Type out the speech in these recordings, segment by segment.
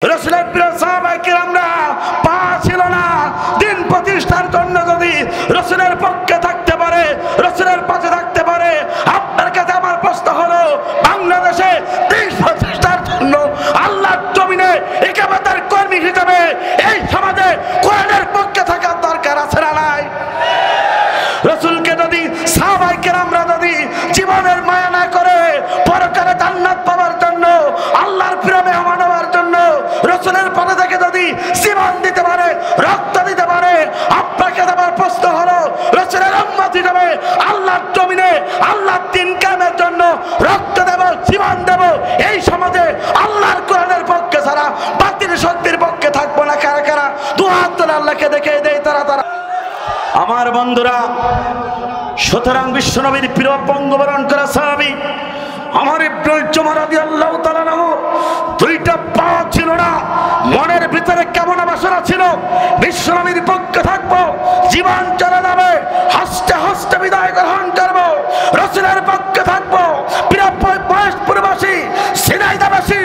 রাসূলের প্রিয় সাহাবায়ে কিরামরা পা ছিল না, দিন প্রতিষ্ঠার জন্য যদি রাসূলের পক্ষে থাকতে পারে, রাসূলের পাশে থাকতে পারে, আপনার কাছে আমার প্রশ্ন হলো, বাংলাদেশে দিন প্রতিষ্ঠার জন্য আল্লাহর জমিনে ইকামতের কর্মী হিসেবে এই সমাজে কোরআনের পক্ষে থাকার দরকার আছে না নাই? রাসূলকে যদি সাহাবায়ে কিরামরা যদি জীবনের মায়া না করে পরকালে জান্নাত পাওয়ার জন্য, আল্লাহর প্রেমে মেহমান হওয়ার জন্য রাসূলের পথে থেকে যদি জীবন দিতে পারে, রক্ত দিতে পারে, আপনাকে আমার প্রশ্ন হলো, রাসূলের উম্মত হিসেবে আল্লাহর জমিনে আল্লাহর দ্বীন কায়েমের জন্য রক্ত দেব, জীবন দেব, এই সমাজে আল্লাহর কোরআনের পক্ষে ছাড়া বাতিল শক্তির পক্ষে থাকবো না। কারা কারা দুই হাত তুলে আল্লাহকে দেখে দেয় তারা তারা। আমার বন্ধুরা, সুতরাং বিশ্বনবীর প্রিয় বঙ্গবরণ করা সাহাবী আমার ইবনে উমর রাদিয়াল্লাহু তাআলা আনহু দুইটা পা ছিল না, মনের ভিতরে কেমন বাসনা ছিল, বিশ্বনবীর পক্ষে থাকবো, জীবন চলে যাবে, হাসতে হাসতে বিদায় গ্রহণ করবো, রাসূলের পক্ষে থাকবো। প্রিয় বয়সপুরবাসী, সিনাইদাবাসী,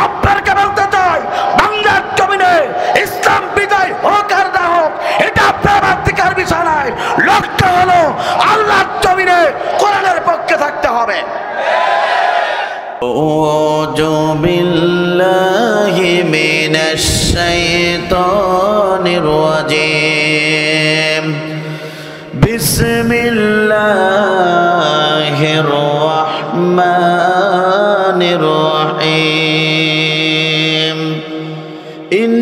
আপনাকে বলতে চাই, বাংলার জমিনে ইসলাম বিজয় হোক আর না হোক, এটা আপনার বার্তিকার বিষয় নয়। লক্ষ্য হলো আল্লাহর জমিনে কোরআনের পক্ষে থাকতে হবে। أعوذ بالله من الشيطان الرجيم بسم الله الرحمن الرحيم إن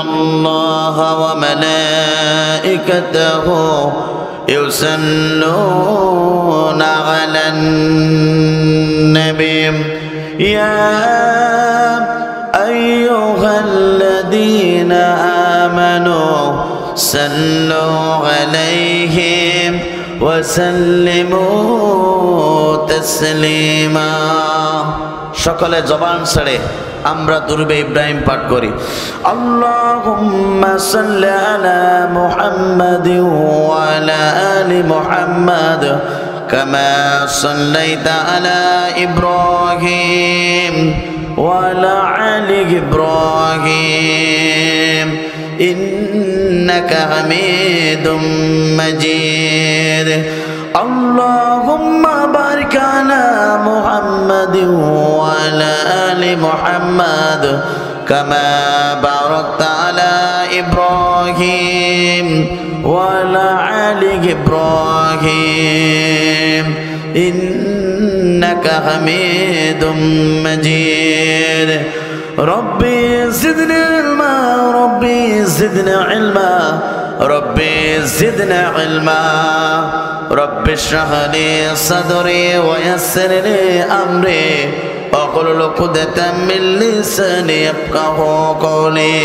الله وملائكته يصلون على النبي يا أيها الذين آمنوا صلوا عليه وسلموا تسليما। সকলে জবান ছেড়ে আমরা দুরূদে ইব্রাহিম পাঠ করি। আল্লাহুম্মা সাল্লি আলা মুহাম্মাদিন ওয়া আলা আলি মুহাম্মাদ কামা সাল্লাইতা আলা ইব্রাহিম ওয়া আলা আলি ইব্রাহিম ইন্নাকা হামিদুম মাজিদ। আল্লাহুম্মা বারিক আলা মুহাম্মাদিন ওয়া আলা আলি মুহাম্মাদ কামা বারাকতা আলা ইব্রাহিম ওয়া আলা আলি ইব্রাহিম ইন্নাকা হামিদুম মাজিদ। রব্বি জিদনি ইলমা, রব্বি জিদনি ইলমা, রব্বি জিদনি ইলমা, রব্বি ইশরাহ লি সাদরি ওয়া ইয়াসসির লি আমরি واحلل عقدة من لساني يفقهوا قولي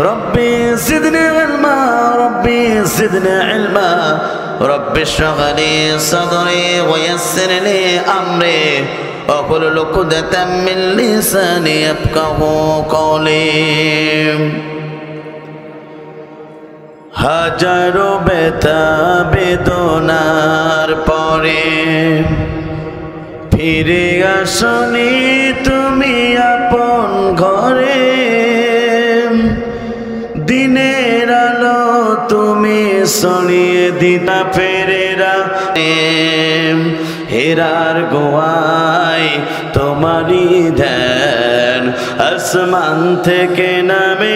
ربي زدني علما ربي زدني علما ربي اشرح لي صدري ويسر لي أمري واحلل عقدة من لساني يفقهوا قولي হাজারো ব্যথা বেদনার পরে ফিরে আসনি তুমি আপন ঘরে, দিনের আলো তুমি ছড়িয়ে দিতা ফেরেরা হেরার গোয়ায় তোমারই ধ্যান, আসমান থেকে নামে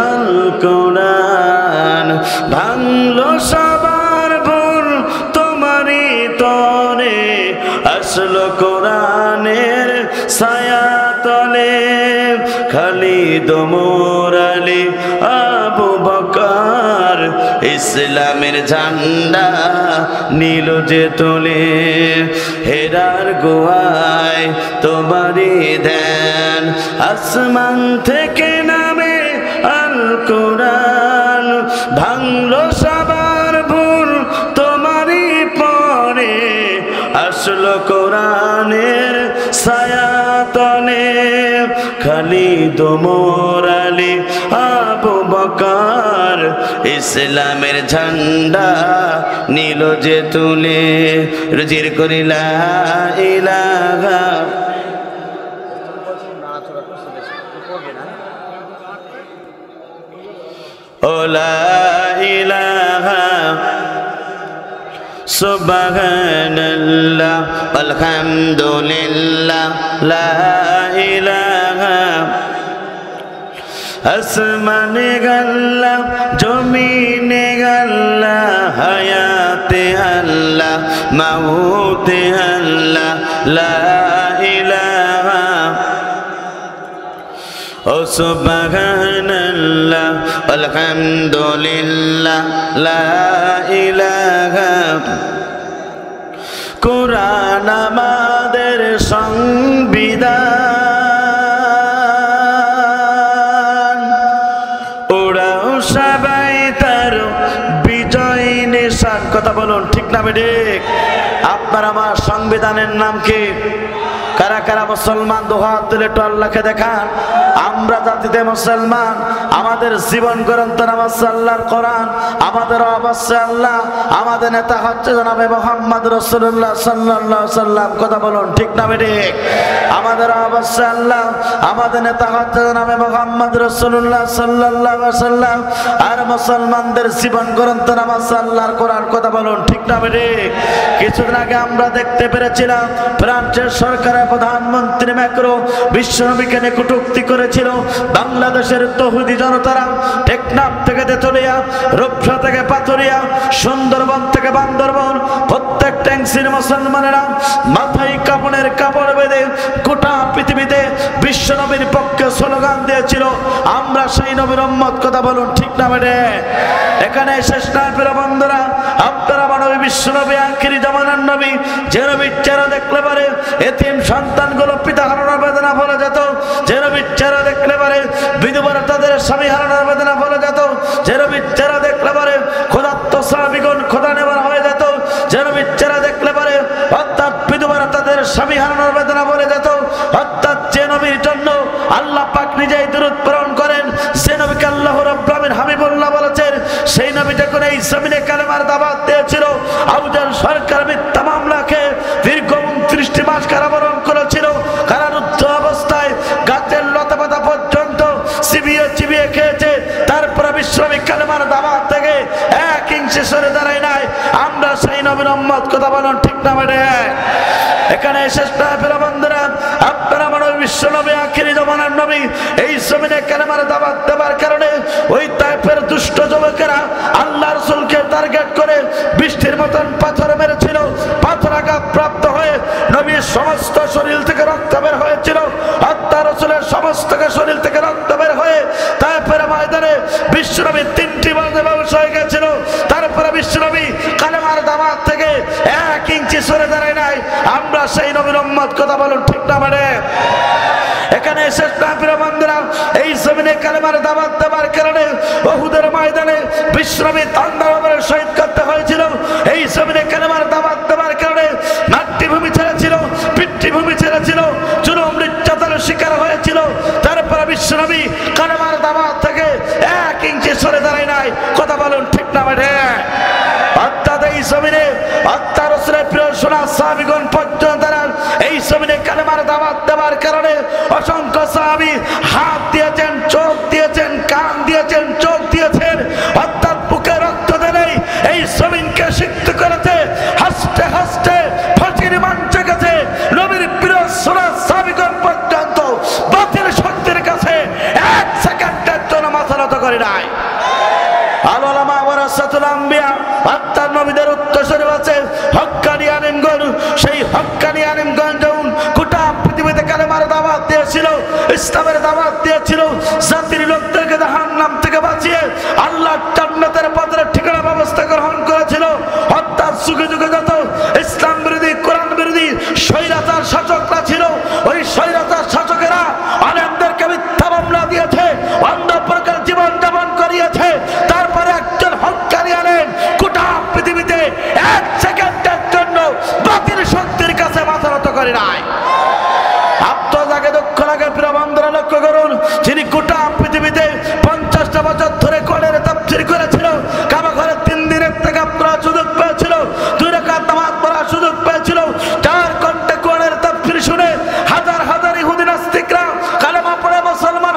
আল কোরআন, ভাঙলো সবার ভুল তোমারই তরে, আসলো কোরআনের ছায়া তলে, খালিদ ওমর আলী আবু বকর ইসলামের ঝান্ডা নীল যে তোলে, হেরার গোয়ায় তোমারই ধ্যান, আসমান থেকে নামে আল কোরআন, ভাঙলো সবার ভুল তোমারই পরে, আসলো কোরআনের ছায়া তলে, খালিদ ওমর আলী আবু বকর ইসলামের ঝান্ডা নীল যে তুলে, রুজির করি লা ইলাহা ও লা ইলাহা সুবহানাল্লাহ আলহামদুলিল্লাহ লা ইলাহা আসমানে আল্লাহ জমিনে আল্লাহ হায়াতে আল্লাহ মাউতে আল্লাহ লা ইলাহা ও সুবহানাল্লাহ আলহামদুলিল্লাহ লা ইলাহা কুরআন আমাদের সংবিধান ওরাও সবাই তার বিজয় নিশান কথা বলুন ঠিক না বেঠিক আপনার আমার সংবিধানের নাম কি কারা কারা মুসলমান দুহাত তুলে একটু আল্লাহকে দেখান আমরা জাতিতে মুসলমান আমাদের জীবন গ্রন্থ নাম হচ্ছে আল্লাহর কোরআন আমাদের অবশ্যই আল্লাহ আমাদের নেতা হচ্ছে জনাবে মুহাম্মদ রাসূলুল্লাহ সাল্লাল্লাহু আলাইহি সাল্লাম কথা বলুন ঠিক না বেঠিক আমাদের অবশ্যই আল্লাহ আমাদের নেতা হচ্ছে জনাবে মুহাম্মদ রাসূলুল্লাহ সাল্লাল্লাহু আলাইহি সাল্লাম আর মুসলমানদের জীবন গ্রন্থ নাম হচ্ছে আল্লাহর কোরআন কথা বলুন ঠিক না বেঠিক কিছুদিন আগে আমরা দেখতে পেরেছিলাম ফ্রান্সের সরকারের প্রধানমন্ত্রী ম্যাক্রো বিশ্বনবীকে নিয়ে কটূক্তি করেছিল বাংলাদেশের তৌহিদি জনতারা টেকনাফ থেকে তেতুলিয়া রূপসা থেকে পাথুরিয়া সুন্দরবন থেকে বান্দরবন প্রত্যেক ট্যাংসির মুসলমানেরা মাথায় কাপড়ের কাপড় বেঁধে গোটা পৃথিবীতে বিশ্বনবীর পক্ষে স্লোগান দিয়েছিল আমরা সেই নবীর উম্মত কথা বলুন ঠিক না বেটে এখানে শেষ নয় প্রিয় বন্ধুরা আপনারা মানবী বিশ্বনবী আখিরি জামানার নবী যে নবীর চেহারা দেখলে পারে এতিম সন্তানগুলো পিতা হারানোর বেদনা ভুলে যেত যে নবীর চেহারা দেখলে পারে বিধবারা তাদের স্বামী হারানোর বেদনা ভুলে যেত যে নবীর চেহারা দেখলে পারে ক্ষুধার্ত সাহাবীগণ ক্ষুধা নেবার হয়ে যেত যে নবীর চেহারা দেখলে পারে অর্থাৎ বিধবারা তাদের স্বামী হারানোর বেদনা ভুলে যেত অর্থাৎ যে নবীর জন্য আল্লাহ পাক নিজেই দরুদ প্রেরণ করেন যে নবীকে আল্লাহ রাব্বুল আলামিন হাবিবুল্লাহ বলেছেন সেই নবী যখন এই জমিনে কালেমার দাওয়াত দিয়েছিল আবু জাহল সরকার মিথ্যা মামলাকে দীর্ঘ 29 মাস কারাবরণ করেছিল কারারুদ্ধ অবস্থায় গাছের লতাপাতা পর্যন্ত চিবিয়ে চিবিয়ে খেয়েছে তারপরে বিশ্বনবী কালেমার দাওয়াত থেকে এক ইঞ্চি সরে দাঁড়ায় নাই আমরা সেই নবীর উম্মত কথা বলুন ঠিক না বেটে এখানে শেষ না প্রিয় বন্ধুরা আপনারা মানব বিশ্বনবী আখিরি জামানার নবী এই জমিনে কালেমার দাওয়াত দেওয়ার কারণে ওই তায়েফের দুষ্ট যুবকেরা আল্লাহ রাসূলকে টার্গেট করে বৃষ্টির মতন পাথর মেরেছিল পাথর আঘাত প্রাপ্ত হয়ে নবীর সমস্ত শরীর থেকে রক্ত বের হয়েছিল আল্লাহ রাসূলের সমস্ত শরীর থেকে রক্ত বের হয়ে তায়েফের ময়দানে বিশ্বনবী 3টি বাজে বেহুশ হয়ে গেছিল তারপরে বিশ্বনবী কালেমার দাওয়াত থেকে 1 ইঞ্চি সরে দাঁড়ায় নাই আমরা সেই নবীর উম্মত কথা বলুন ঠিক না মানে এখানে শেষ না প্রিয় বন্ধুরা এই জমিনে কালেমার দাওয়াত দেওয়ার কারণে উহুদের ময়দানে বিশ্বনবী তাণ্ডবে শহীদ করতে হয়েছিল এই জমিনে কালেমার দাওয়াত দেওয়ার কারণে মাতৃভূমি ছেড়েছিল পিতৃভূমি ছেড়েছিল জুলুম নির্যাতনের শিকার হয়েছিল তারপরে বিশ্বনবী কালেমার দাওয়াত থেকে 1 ইঞ্চি সরে দাঁড়ায় নাই কথা বলুন ঠিক না বেঠে অর্থাৎ এই জমিনে আল্লাহ রাসূলের প্রিয় সোনা সাহাবীগণ পর্যন্ত এই জমিনে কালেমার দাওয়াত দেওয়ার কারণে অসংখ্য সাহাবী হাত দিয়েছেন চোখ দিয়েছেন কান দিয়েছেন চোখ দিয়েছেন অর্থাৎ বুকে রক্ত দিলেই এই জমিনকে সিক্ত করেছে হাসতে হাসতে ফাঁসির মঞ্চে গেছে নবীর প্রিয় সোনা সাহাবীগণ পর্যন্ত বাতিল শক্তির কাছে 1 সেকেন্ডের জন্য মাথা নত করে নাই আল উলামা ওয়ারাসাতুল আম্বিয়া অর্থাৎ নবীদের উত্তরসূরি আছে হক্কানি আলিমগণ সেই হক্কানি আলিমগণ যখন গোটা পৃথিবীতে কালেমার দাওয়াত দিয়েছিল ইসলামের দাওয়াত দিয়েছিল জাতির লোকদেরকে জাহান্নাম থেকে বাঁচিয়ে আল্লাহর জান্নাতের পথের ঠিকানা ব্যবস্থা গ্রহণ করেছিল অর্থাৎ যুগে যুগে যত ইসলাম বিরোধী কোরআন বিরোধী স্বৈরাচার শাসকরা ছিল ওই স্বৈরাচার শাসকেরা আলেমদেরকে মিথ্যা মামলা দিয়েছে অন্য প্রকার জীবন যাপন করিয়েছে তারপরে একজন হক্কানি আলেম গোটা পৃথিবীতে 1 সেকেন্ডের জন্য বাতিল শক্তির কাছে মাথা নত করে নাই আত্মজাগে দুঃখ লাগে প্রিয় বন্ধুরা লক্ষ্য করুন যিনি গোটা পৃথিবীতে 50টা বছর ধরে কোরআনের তাফসীর করেছিল কাবা ঘরে 3 দিনের থেকে পড়ার সুযোগ পেয়েছিল 2 রাকাত নামাজ পড়ার সুযোগ পেয়েছিল 4 ঘন্টা কোরআনের তাফসীর শুনে হাজার হাজার ইহুদি নাস্তিকরা কালেমা পড়ে মুসলমান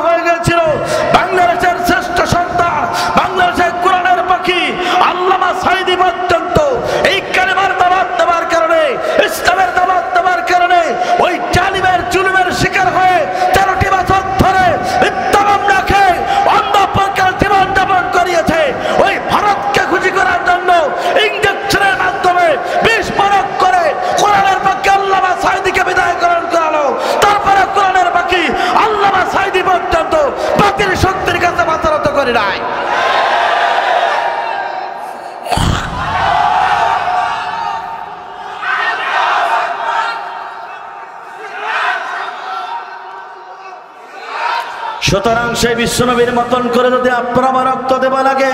সুতরাং সেই বিশ্বনবীর মতন করে যদি আপনার আমার রক্ত দেওয়া লাগে,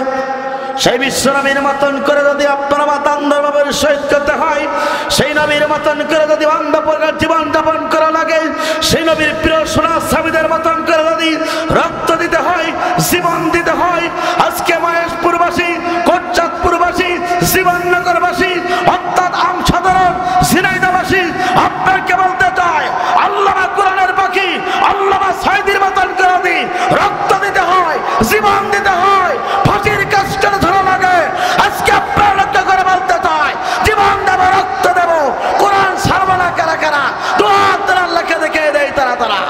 সেই বিশ্বনবীর মতন করে যদি আপনার আমার তান্দরভাবে শহীদ করতে হয়, সেই নবীর মতন করে যদি অন্ধপ্রকার জীবন যাপন করা লাগে, সেই নবীর প্রিয় সোনা সাবিদের মতন করে যদি রক্ত দিতে হয়, জীবন দিতে হয়, আজকে মহেশপুরবাসী, কোটচাঁদপুরবাসী, জীবননগরবাসী অর্থাৎ আমসাধারণ ঝিনাইদহবাসী আপনাকে বলতে চায়, আল্লামা কোরআনের পাখি আল্লামা সাইদির মতন করে যদি রক্ত দিতে হয়, জীবন দিতে হয়, ফাঁসির কাজটা ধরা লাগে, আজকে আপনার লক্ষ্য করে বলতে চায়, জীবন দেব, রক্ত দেব, কোরআন ছাড়বো না। কারা কারা দোয়া তারা আল্লাহকে দেখে দেয় তারা তারা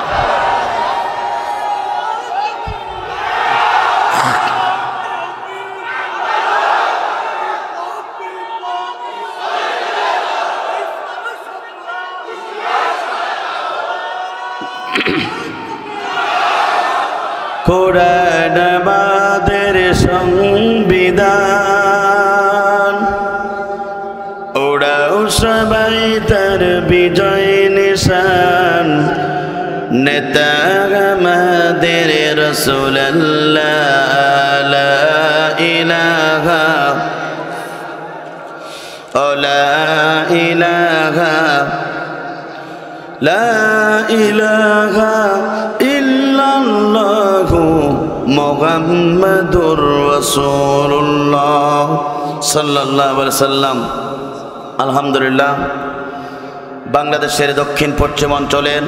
কোরআন আমাদের সংবিধান, ওরাও সবাই তার বিজয় নিশান, নেতা আমাদের রাসূলুল্লাহ, লা ইলাহা লা ইলাহা লা ইলাহা ইল্লাল্লাহু মুহাম্মাদুর রাসূলুল্লাহ সাল্লাল্লাহু আলাইহি সাল্লাম। আলহামদুলিল্লাহ, বাংলাদেশের দক্ষিণ পশ্চিম অঞ্চলের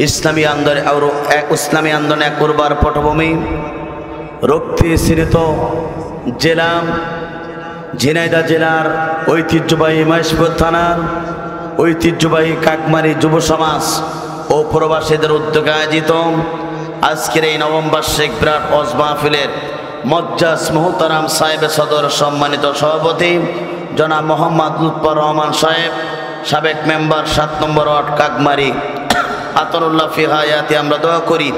ইসলামী আন্দোলন এক উর্বর পটভূমি, রক্তি সিরিত জেলা, ঝিনাইদহ জেলার ঐতিহ্যবাহী মহেশপুর থানার ঐতিহ্যবাহী কাকমারি যুব সমাজ ও প্রবাসীদের উদ্যোগে আয়োজিত আজকের এই নবম বার্ষিক বিরাট ওয়াজ মাহফিলের মজ্জাজ মুহতারাম সাহেবে সদর সম্মানিত সভাপতি জনাব মোহাম্মদ লুৎফর রহমান সাহেব, সাবেক মেম্বার 7 নম্বর ওয়ার্ড কাকমারি, আতরুল্লাহ ফি হায়াতি। আমরা দোয়া করি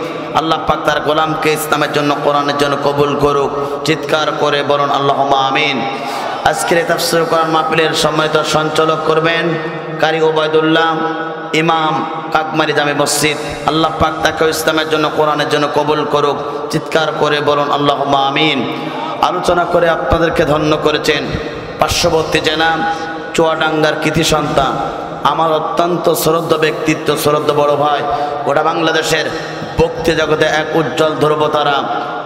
আল্লাহ পাক তার গোলামকে ইসলামের জন্য, কোরআনের জন্য কবুল করুক। চিৎকার করে বলুন আল্লাহুম্মা আমিন। আজকের তাফসীর কোরআন মাহফিলের সম্মানিত সঞ্চালক করবেন কারি ওবায়দুল্লাহ, ইমাম কাকমারি জামে মসজিদ। আল্লাহ পাক তাকে ইসলামের জন্য, কোরআনের জন্য কবুল করুক। চিৎকার করে বলুন আল্লাহুম্মা আমিন। আলোচনা করে আপনাদেরকে ধন্য করেছেন পার্শ্ববর্তী জেলা চুয়াডাঙ্গার কৃতি সন্তান, আমার অত্যন্ত শ্রদ্ধ ব্যক্তিত্ব, শ্রদ্ধ বড় ভাই, গোটা বাংলাদেশের বক্তি জগতে এক উজ্জ্বল ধ্রুবতারা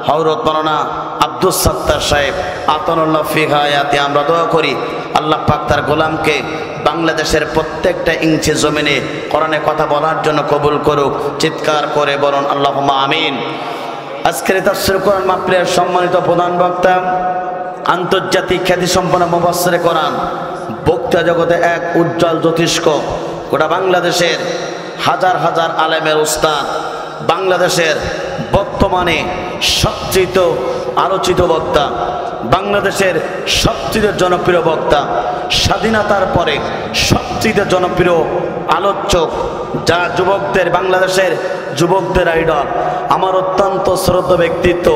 হযরত মাওলানা আব্দুস সাত্তার সাহেব, আতানুল্লাহ ফি হায়াতি। আমরা দোয়া করি আল্লাহ পাক তার গোলামকে বাংলাদেশের প্রত্যেকটা ইঞ্চি জমিনে কোরআনে কথা বলার জন্য কবুল করুক। চিৎকার করে বলুন আল্লাহুম্মা আমিন। আজকের তাফসীর কোরআন মাহফিলের সম্মানিত প্রধান বক্তা, আন্তর্জাতিক খ্যাতিসম্পন্ন মুফাসসিরে কোরআন, বক্তা জগতে এক উজ্জ্বল জ্যোতিষ্ক, গোটা বাংলাদেশের হাজার হাজার আলেমের উস্তাদ, বাংলাদেশের বর্তমানে সবচেয়ে আলোচিত বক্তা, বাংলাদেশের সবচেয়ে জনপ্রিয় বক্তা, স্বাধীনতার পরে সবচেয়ে জনপ্রিয় আলোচক, যা যুবকদের, বাংলাদেশের যুবকদের আইডল, আমার অত্যন্ত শ্রদ্ধেয় ব্যক্তিত্ব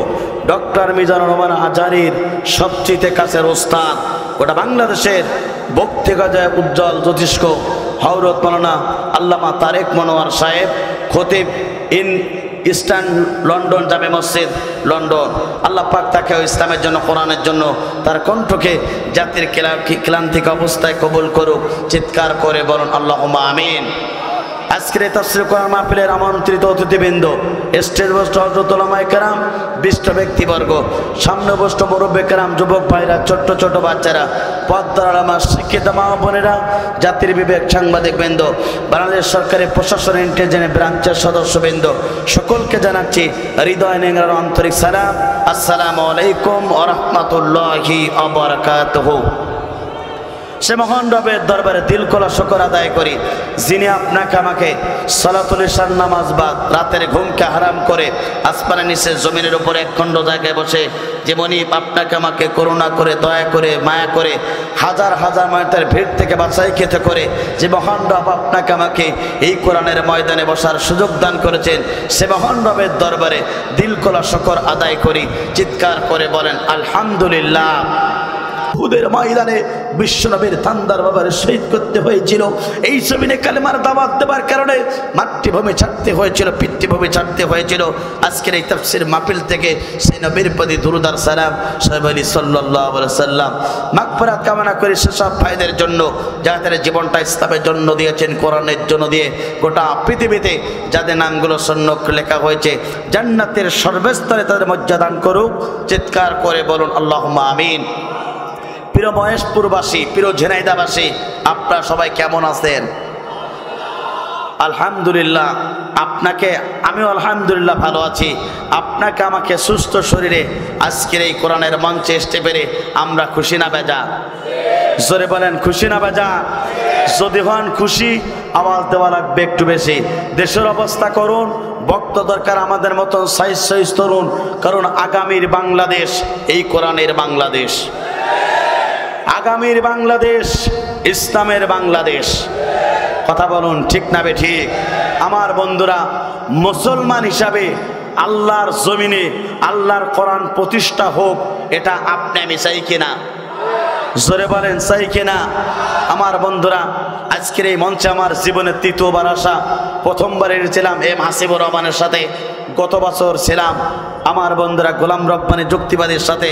ডক্টর মিজানুর রহমান আজহারীর সবচেয়ে কাছের ওস্তাদ, গোটা বাংলাদেশের বক্তৃতায় উজ্জ্বল জ্যোতিষ্ক হযরত মাওলানা আল্লামা তারেক মনোয়ার সাহেব, খতিব ইস্টার্ন লন্ডন জামে মসজিদ লন্ডন। আল্লাহ পাক তাকে ইসলামের জন্য, কোরআনের জন্য তার কণ্ঠকে জাতির ক্লান্তিক অবস্থায় কবুল করুক। চিৎকার করে বলুন আল্লাহুম্মা আমিন। আজকের এই তাফসীর কোরআন মাহফিলের আমন্ত্রিত অতিথিবৃন্দ, স্টেজ বসত হযরত উলামায়ে কেরাম, বিশিষ্ট ব্যক্তিবর্গ, সামনে বসত মুরব্বি কেরাম, যুবক ভাইরা, ছোট্ট ছোট বাচ্চারা, পর্দার আড়াল শিক্ষিত মা বোনেরা, জাতির বিবেক সাংবাদিকবৃন্দ, বাংলাদেশ সরকারের প্রশাসন ইন্টেলিজেন্স ব্রাঞ্চের সদস্যবৃন্দ, সকলকে জানাচ্ছি হৃদয় নেংরার আন্তরিক সালাম। আসসালামু আলাইকুম ওয়া রাহমাতুল্লাহি ওয়া বারাকাতুহু। সে মহান রবের দরবারে দিল খোলা শুকর আদায় করি, যিনি আপনাকে আমাকে সালাতুল ইশার নামাজ বাদ রাতের ঘুমকে হারাম করে আসমানের নিচে জমিনের উপরে একখণ্ড জায়গায় বসে যেমনি আপনাকে আমাকে করুণা করে, দয়া করে, মায়া করে, হাজার হাজার মানুষের ভিড় থেকে বাছাই খেতে করে যে মহান রব আপনাকে আমাকে এই কোরআনের ময়দানে বসার সুযোগ দান করেছেন, সে মহান রবের দরবারে দিল খোলা শুকর আদায় করি। চিৎকার করে বলেন আলহামদুলিল্লাহ। উহুদের ময়দানে বিশ্বনবীর তান্দার বাবার শহীদ করতে হয়েছিল। এই জমিনে কালেমার দাওয়াত দেবার কারণে মাতৃভূমি ছাড়তে হয়েছিল, পিতৃভূমি ছাড়তে হয়েছিল। আজকের এই তাফসীর মাহফিল থেকে সেই নবীর প্রতি দুরূদ আর সালাম সাহেব সাল্লাল্লাহু আলাইহি ওয়াসাল্লাম মাগফিরাত কামনা করি সেসব ভাইদের জন্য যারা তাদের জীবনটা ইসলামের জন্য দিয়েছেন, কোরআনের জন্য দিয়ে গোটা পৃথিবীতে যাদের নামগুলো সন্ন্যক লেখা হয়েছে জান্নাতের সর্বস্তরে তাদের মর্যাদা দান করুক। চিৎকার করে বলুন আল্লাহুম্মা আমিন। প্রিয় মহেশপুরবাসী, প্রিয় ঝিনাইদহবাসী, আপনারা সবাই কেমন আছেন? আলহামদুলিল্লাহ। আপনাকে আমিও আলহামদুলিল্লাহ ভালো আছি। আপনাকে আমাকে সুস্থ শরীরে আজকের এই কোরআনের মঞ্চে আসতে পেরে আমরা খুশি না বেজা? জোরে বলেন খুশি না বেজা? যদি হন খুশি আওয়াজ দেওয়া লাগবে একটু বেশি। দেশের অবস্থা করুন, বক্ত দরকার আমাদের মতন সাইজ তরুণ, কারণ আগামীর বাংলাদেশ এই কোরআনের বাংলাদেশ, আগামীর বাংলাদেশ ইসলামের বাংলাদেশ। কথা বলুন ঠিক না বেঠিক? আমার বন্ধুরা, মুসলমান হিসাবে আল্লাহর জমিনে আল্লাহর কোরআন প্রতিষ্ঠা হোক, এটা আপনি আমি চাই কিনা? জোরে বলেন চাই কিনা? আমার বন্ধুরা, আজকের এই মঞ্চে আমার জীবনের তৃতীয়বার আসা। প্রথমবার এসেছিলাম এম হাসিবুর রহমানের সাথে, গত বছর ছিলাম আমার বন্ধুরা গোলাম রব্বানী যুক্তিবাদীর সাথে।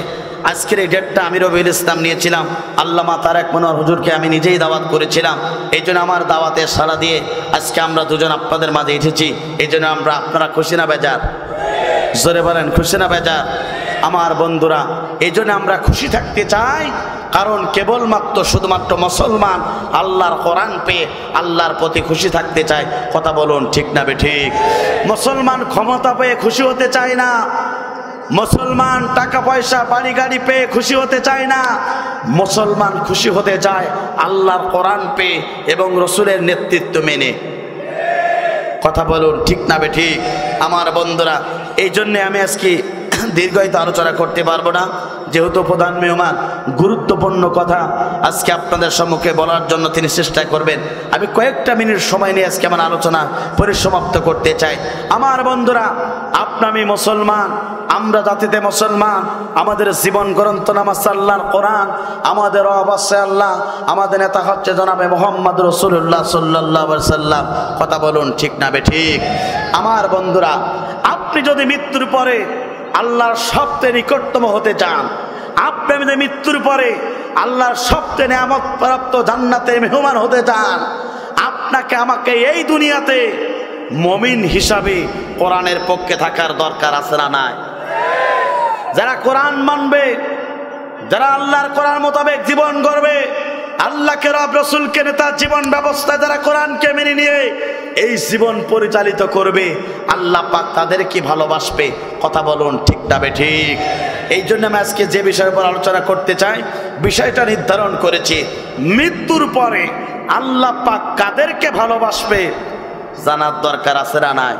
আজকের এই ডেটটা আমি রবিউল ইসলাম নিয়েছিলাম, আল্লামা তারেক মনোয়ার হুজুরকে আমি নিজেই দাওয়াত করেছিলাম। এই জন্য আমার দাওয়াতে সাড়া দিয়ে আজকে আমরা দুজন আপনাদের মাঝে এসেছি। এই জন্য আপনারা খুশি না বেজার? জোরে বলেন খুশি না বেজার? আমার বন্ধুরা, এই জন্য আমরা খুশি থাকতে চাই, কারণ কেবলমাত্র শুধুমাত্র মুসলমান আল্লাহর কোরআন পেয়ে আল্লাহর প্রতি খুশি থাকতে চায়। কথা বলুন ঠিক না বেঠিক? মুসলমান ক্ষমতা পেয়ে খুশি হতে চায় না, মুসলমান টাকা পয়সা বাড়ি গাড়ি পেয়ে খুশি হতে চায় না। মুসলমান খুশি হতে চায় আল্লাহর কোরআন পেয়ে এবং রসুলের নেতৃত্ব মেনে। কথা বলুন ঠিক না বেঠিক? আমার বন্ধুরা, এই জন্যে আমি আজকে দীর্ঘায়িত আলোচনা করতে পারবো না, যেহেতু প্রধান মেহমান গুরুত্বপূর্ণ কথা আজকে আপনাদের সম্মুখে বলার জন্য তিনি চেষ্টা করবেন। আমি কয়েকটা মিনিট সময় নিয়ে আজকে আমার আলোচনা পরিসমাপ্ত করতে চাই। আমার বন্ধুরা, আমি মুসলমান, আমরা জাতিতে মুসলমান, আমাদের জীবন গ্রন্থ নামাজ আল্লাহর কোরআন, আমাদের অবশ্যই আল্লাহ, আমাদের নেতা হচ্ছে জনাবে মুহাম্মদ রাসূলুল্লাহ সাল্লাল্লাহু আলাইহি ওয়াসাল্লাম। কথা বলুন ঠিক না বেঠিক? আমার বন্ধুরা, আপনি যদি মৃত্যুর পরে আল্লাহর সবচেয়ে নিকটতম হতে চান, আপনি যদি মৃত্যুর পরে আল্লাহর সবচেয়ে নিয়ামত প্রাপ্ত জান্নাতের মেহমান হতে চান, আপনাকে আমাকে এই দুনিয়াতে মুমিন হিসাবে কোরআনের পক্ষে থাকার দরকার আছে না নাই? যারা কোরআন মানবে, যারা আল্লাহর কোরআন মোতাবেক জীবন গড়বে, আল্লাহকে রব রসুলকে নেতা জীবন ব্যবস্থা যারা কোরআনকে মেনে নিয়ে এই জীবন পরিচালিত করবে, আল্লাহ পাক তাদেরকে ভালোবাসবে। কথা বলুন ঠিক না বেঠিক? এই জন্য আমি আজকে যে বিষয়ের উপর আলোচনা করতে চাই, বিষয়টা নির্ধারণ করেছি। মৃত্যুর পরে আল্লাহ পাক কাদেরকে ভালোবাসবে জানার দরকার আছে না নাই?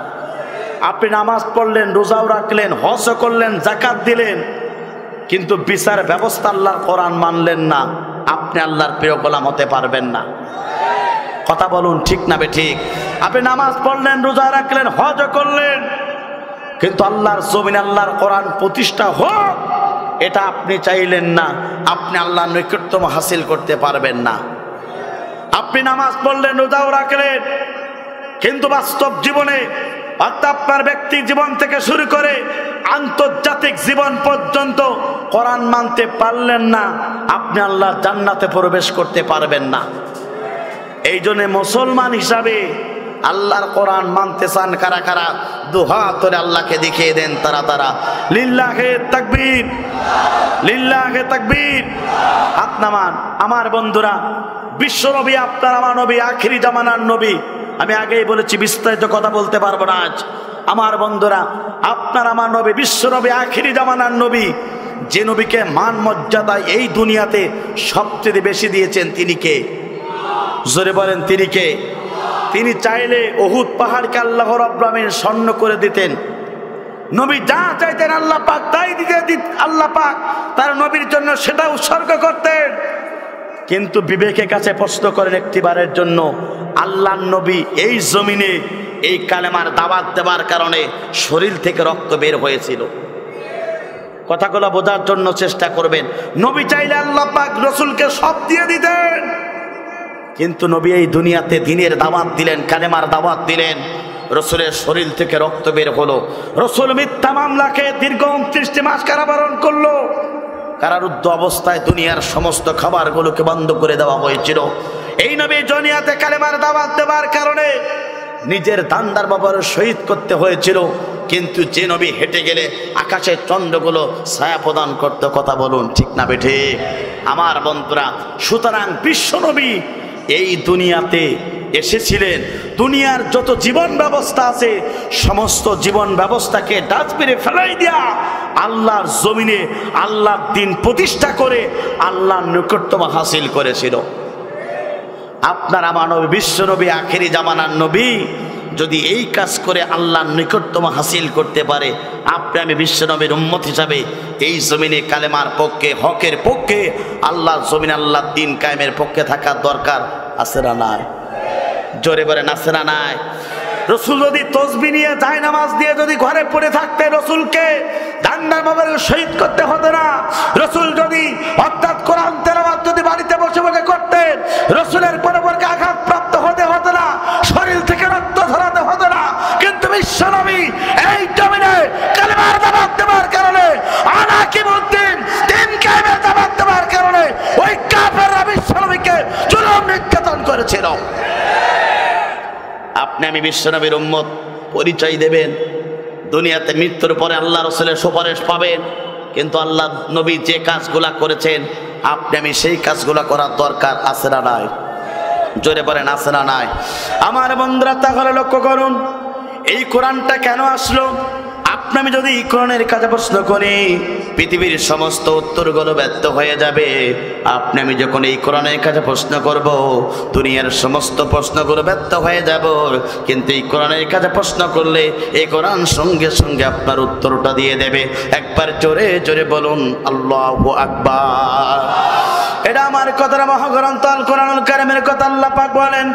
আপনি নামাজ পড়লেন, রোজাও রাখলেন, হজও করলেন, যাকাত দিলেন, কিন্তু বিচার ব্যবস্থা আল্লাহর কোরআন মানলেন না, আপনি আল্লাহর প্রিয় গোলাম হতে পারবেন না। কথা বলুন ঠিক না বেঠিক? আপনি নামাজ পড়লেন, রোজা রাখলেন, হজও করলেন, কিন্তু আল্লাহর জমিনে আল্লাহর কোরআন প্রতিষ্ঠা হোক এটা আপনি চাইলেন না, আপনি আল্লাহর নৈকট্য হাসিল করতে পারবেন না। আপনি নামাজ পড়লেন, রোজাও রাখলেন, কিন্তু বাস্তব জীবনে অর্থাৎ আপনার ব্যক্তিক জীবন থেকে শুরু করে আন্তর্জাতিক জীবন পর্যন্ত কোরআন মানতে পারলেন না, আপনি আল্লাহর জান্নাতে প্রবেশ করতে পারবেন না। এই জন্য মুসলমান হিসাবে আল্লাহর কোরআন মানতে চান কারা কারা? দুহাত ধরে আল্লাহকে দেখিয়ে দেন তারা তারা। লিল্লাহে তাকবীর, লিল্লাহে তাকবীর। হাত নামান। আমার বন্ধুরা, বিশ্বনবী আপনার আমার নবী, আখিরি জামানার নবী। আমি আগেই বলেছি বিস্তারিত কথা বলতে পারবো না আজ। আমার বন্ধুরা, আপনার আমার নবী, বিশ্বনবী, আখিরি জামানার নবী, যে নবীকে মান মর্যাদা এই দুনিয়াতে সবচেয়ে বেশি দিয়েছেন তিনি কে? জোরে বলেন তিনি কে? তিনি চাইলে উহুদ পাহাড়কে আল্লাহ রাব্বুল আলামিন স্বর্ণ করে দিতেন। নবী যা চাইতেন আল্লাহ পাক তাই দিতে আল্লাহ পাক তার নবীর জন্য সেটা উৎসর্গ করতেন। কিন্তু বিবেকের কাছে প্রশ্ন করেন একটিবারের জন্য, আল্লাহর নবী এই জমিনে এই কালেমার দাওয়াত দেওয়ার কারণে শরীর থেকে রক্ত বের হয়েছিল। কথাগুলো বোঝার জন্য চেষ্টা করবেন। নবী চাইলে আল্লাহ পাক রসুলকে সব দিয়ে দিতেন, কিন্তু নবী এই দুনিয়াতে দ্বীনের দাওয়াত দিলেন, কালেমার দাওয়াত দিলেন। রসুলের শরীর থেকে রক্ত বের হলো, রসুল মিথ্যা মামলাকে দীর্ঘ 29 মাস কারাবরণ করলো। কারারুদ্ধ অবস্থায় দুনিয়ার সমস্ত খাবারগুলোকে বন্ধ করে দেওয়া হয়েছিল। এই নবী দুনিয়াতে কালেমার দাওয়াত দেওয়ার কারণে নিজের দান্দার বাবার শহীদ করতে হয়েছিল, কিন্তু যে নবী হেঁটে গেলে আকাশের চন্দ্রগুলো ছায়া প্রদান করতে, কথা বলুন ঠিক না বেঠে আমার বন্ধুরা। সুতরাং বিশ্ব নবী এই দুনিয়াতে এসেছিলেন, দুনিয়ার যত জীবন ব্যবস্থা আছে সমস্ত জীবন ব্যবস্থাকে ডাস্টবিনে ফেলাই দিয়া আল্লাহর জমিনে আল্লাহর দ্বীন প্রতিষ্ঠা করে আল্লাহর নৈকট্য হাসিল করেছিল। আপনার আমার নবী বিশ্ব নবী আখেরি জামানার নবী যদি এই কাজ করে আল্লাহর নৈকট্য হাসিল করতে পারে, আপনি আমি বিশ্ব নবীর উম্মত হিসাবে এই জমিনে কালেমার পক্ষে, হকের পক্ষে, আল্লাহর জমিনে আল্লাহর দ্বীন কায়েমের পক্ষে থাকার দরকার আছে না নাই? জোরে বলেন আছে না নাই? রসুল যদি তসবিহ নিয়ে জায়নামাজ দিয়ে যদি ঘরে পড়ে থাকতেন, রসুলকে দান্দার বাবার শহীদ করতে হতো না। রসুল যদি অর্থাৎ কোরআন তেলাওয়াত যদি বাড়িতে বসে বসে করতেন, রসুলের পরবর্তী আঘাত প্রাপ্ত হতে হতো না, শরীর থেকে রক্ত ঝরাতে হতো না। কিন্তু বিশ্ব নবী এই জমিনে কালেমার দাওয়াত দেওয়ার কারণে, আনাকিমুদ্দিন দ্বীন কায়েমের দাওয়াত দেওয়ার কারণে ওই কাফেররা বিশ্ব নবীকে জুলুম নির্যাতন করেছিল। আপনি আমি বিশ্ব নবীর উম্মত পরিচয় দেবেন, দুনিয়াতে মৃত্যুর পরে আল্লাহ রসুলের সুপারিশ পাবেন, কিন্তু আল্লাহ নবী যে কাজগুলা করেছেন আপনি আমি সেই কাজগুলা করার দরকার আছে না নাই? জোরে বলেন আছে না নাই? আমার বন্ধুরা তাহলে লক্ষ্য করুন, এই কোরআনটা কেন আসলো? আপনি আমি যদি এই কোরআনের কাছে প্রশ্ন করি, পৃথিবীর সমস্ত উত্তরগুলো ব্যর্থ হয়ে যাবে। আপনি আমি যখন এই কোরআনের কাছে প্রশ্ন করব, দুনিয়ার সমস্ত প্রশ্নগুলো ব্যর্থ হয়ে যাব, কিন্তু এই কোরআনের কাছে প্রশ্ন করলে এই কোরআন সঙ্গে সঙ্গে আপনার উত্তরটা দিয়ে দেবে। একবার জোরে জোরে বলুন আল্লাহু আকবার। এটা আমার কথা, মহাগ্রন্থ আল কোরআনুল কারীমের কথা। আল্লাহ পাক বলেন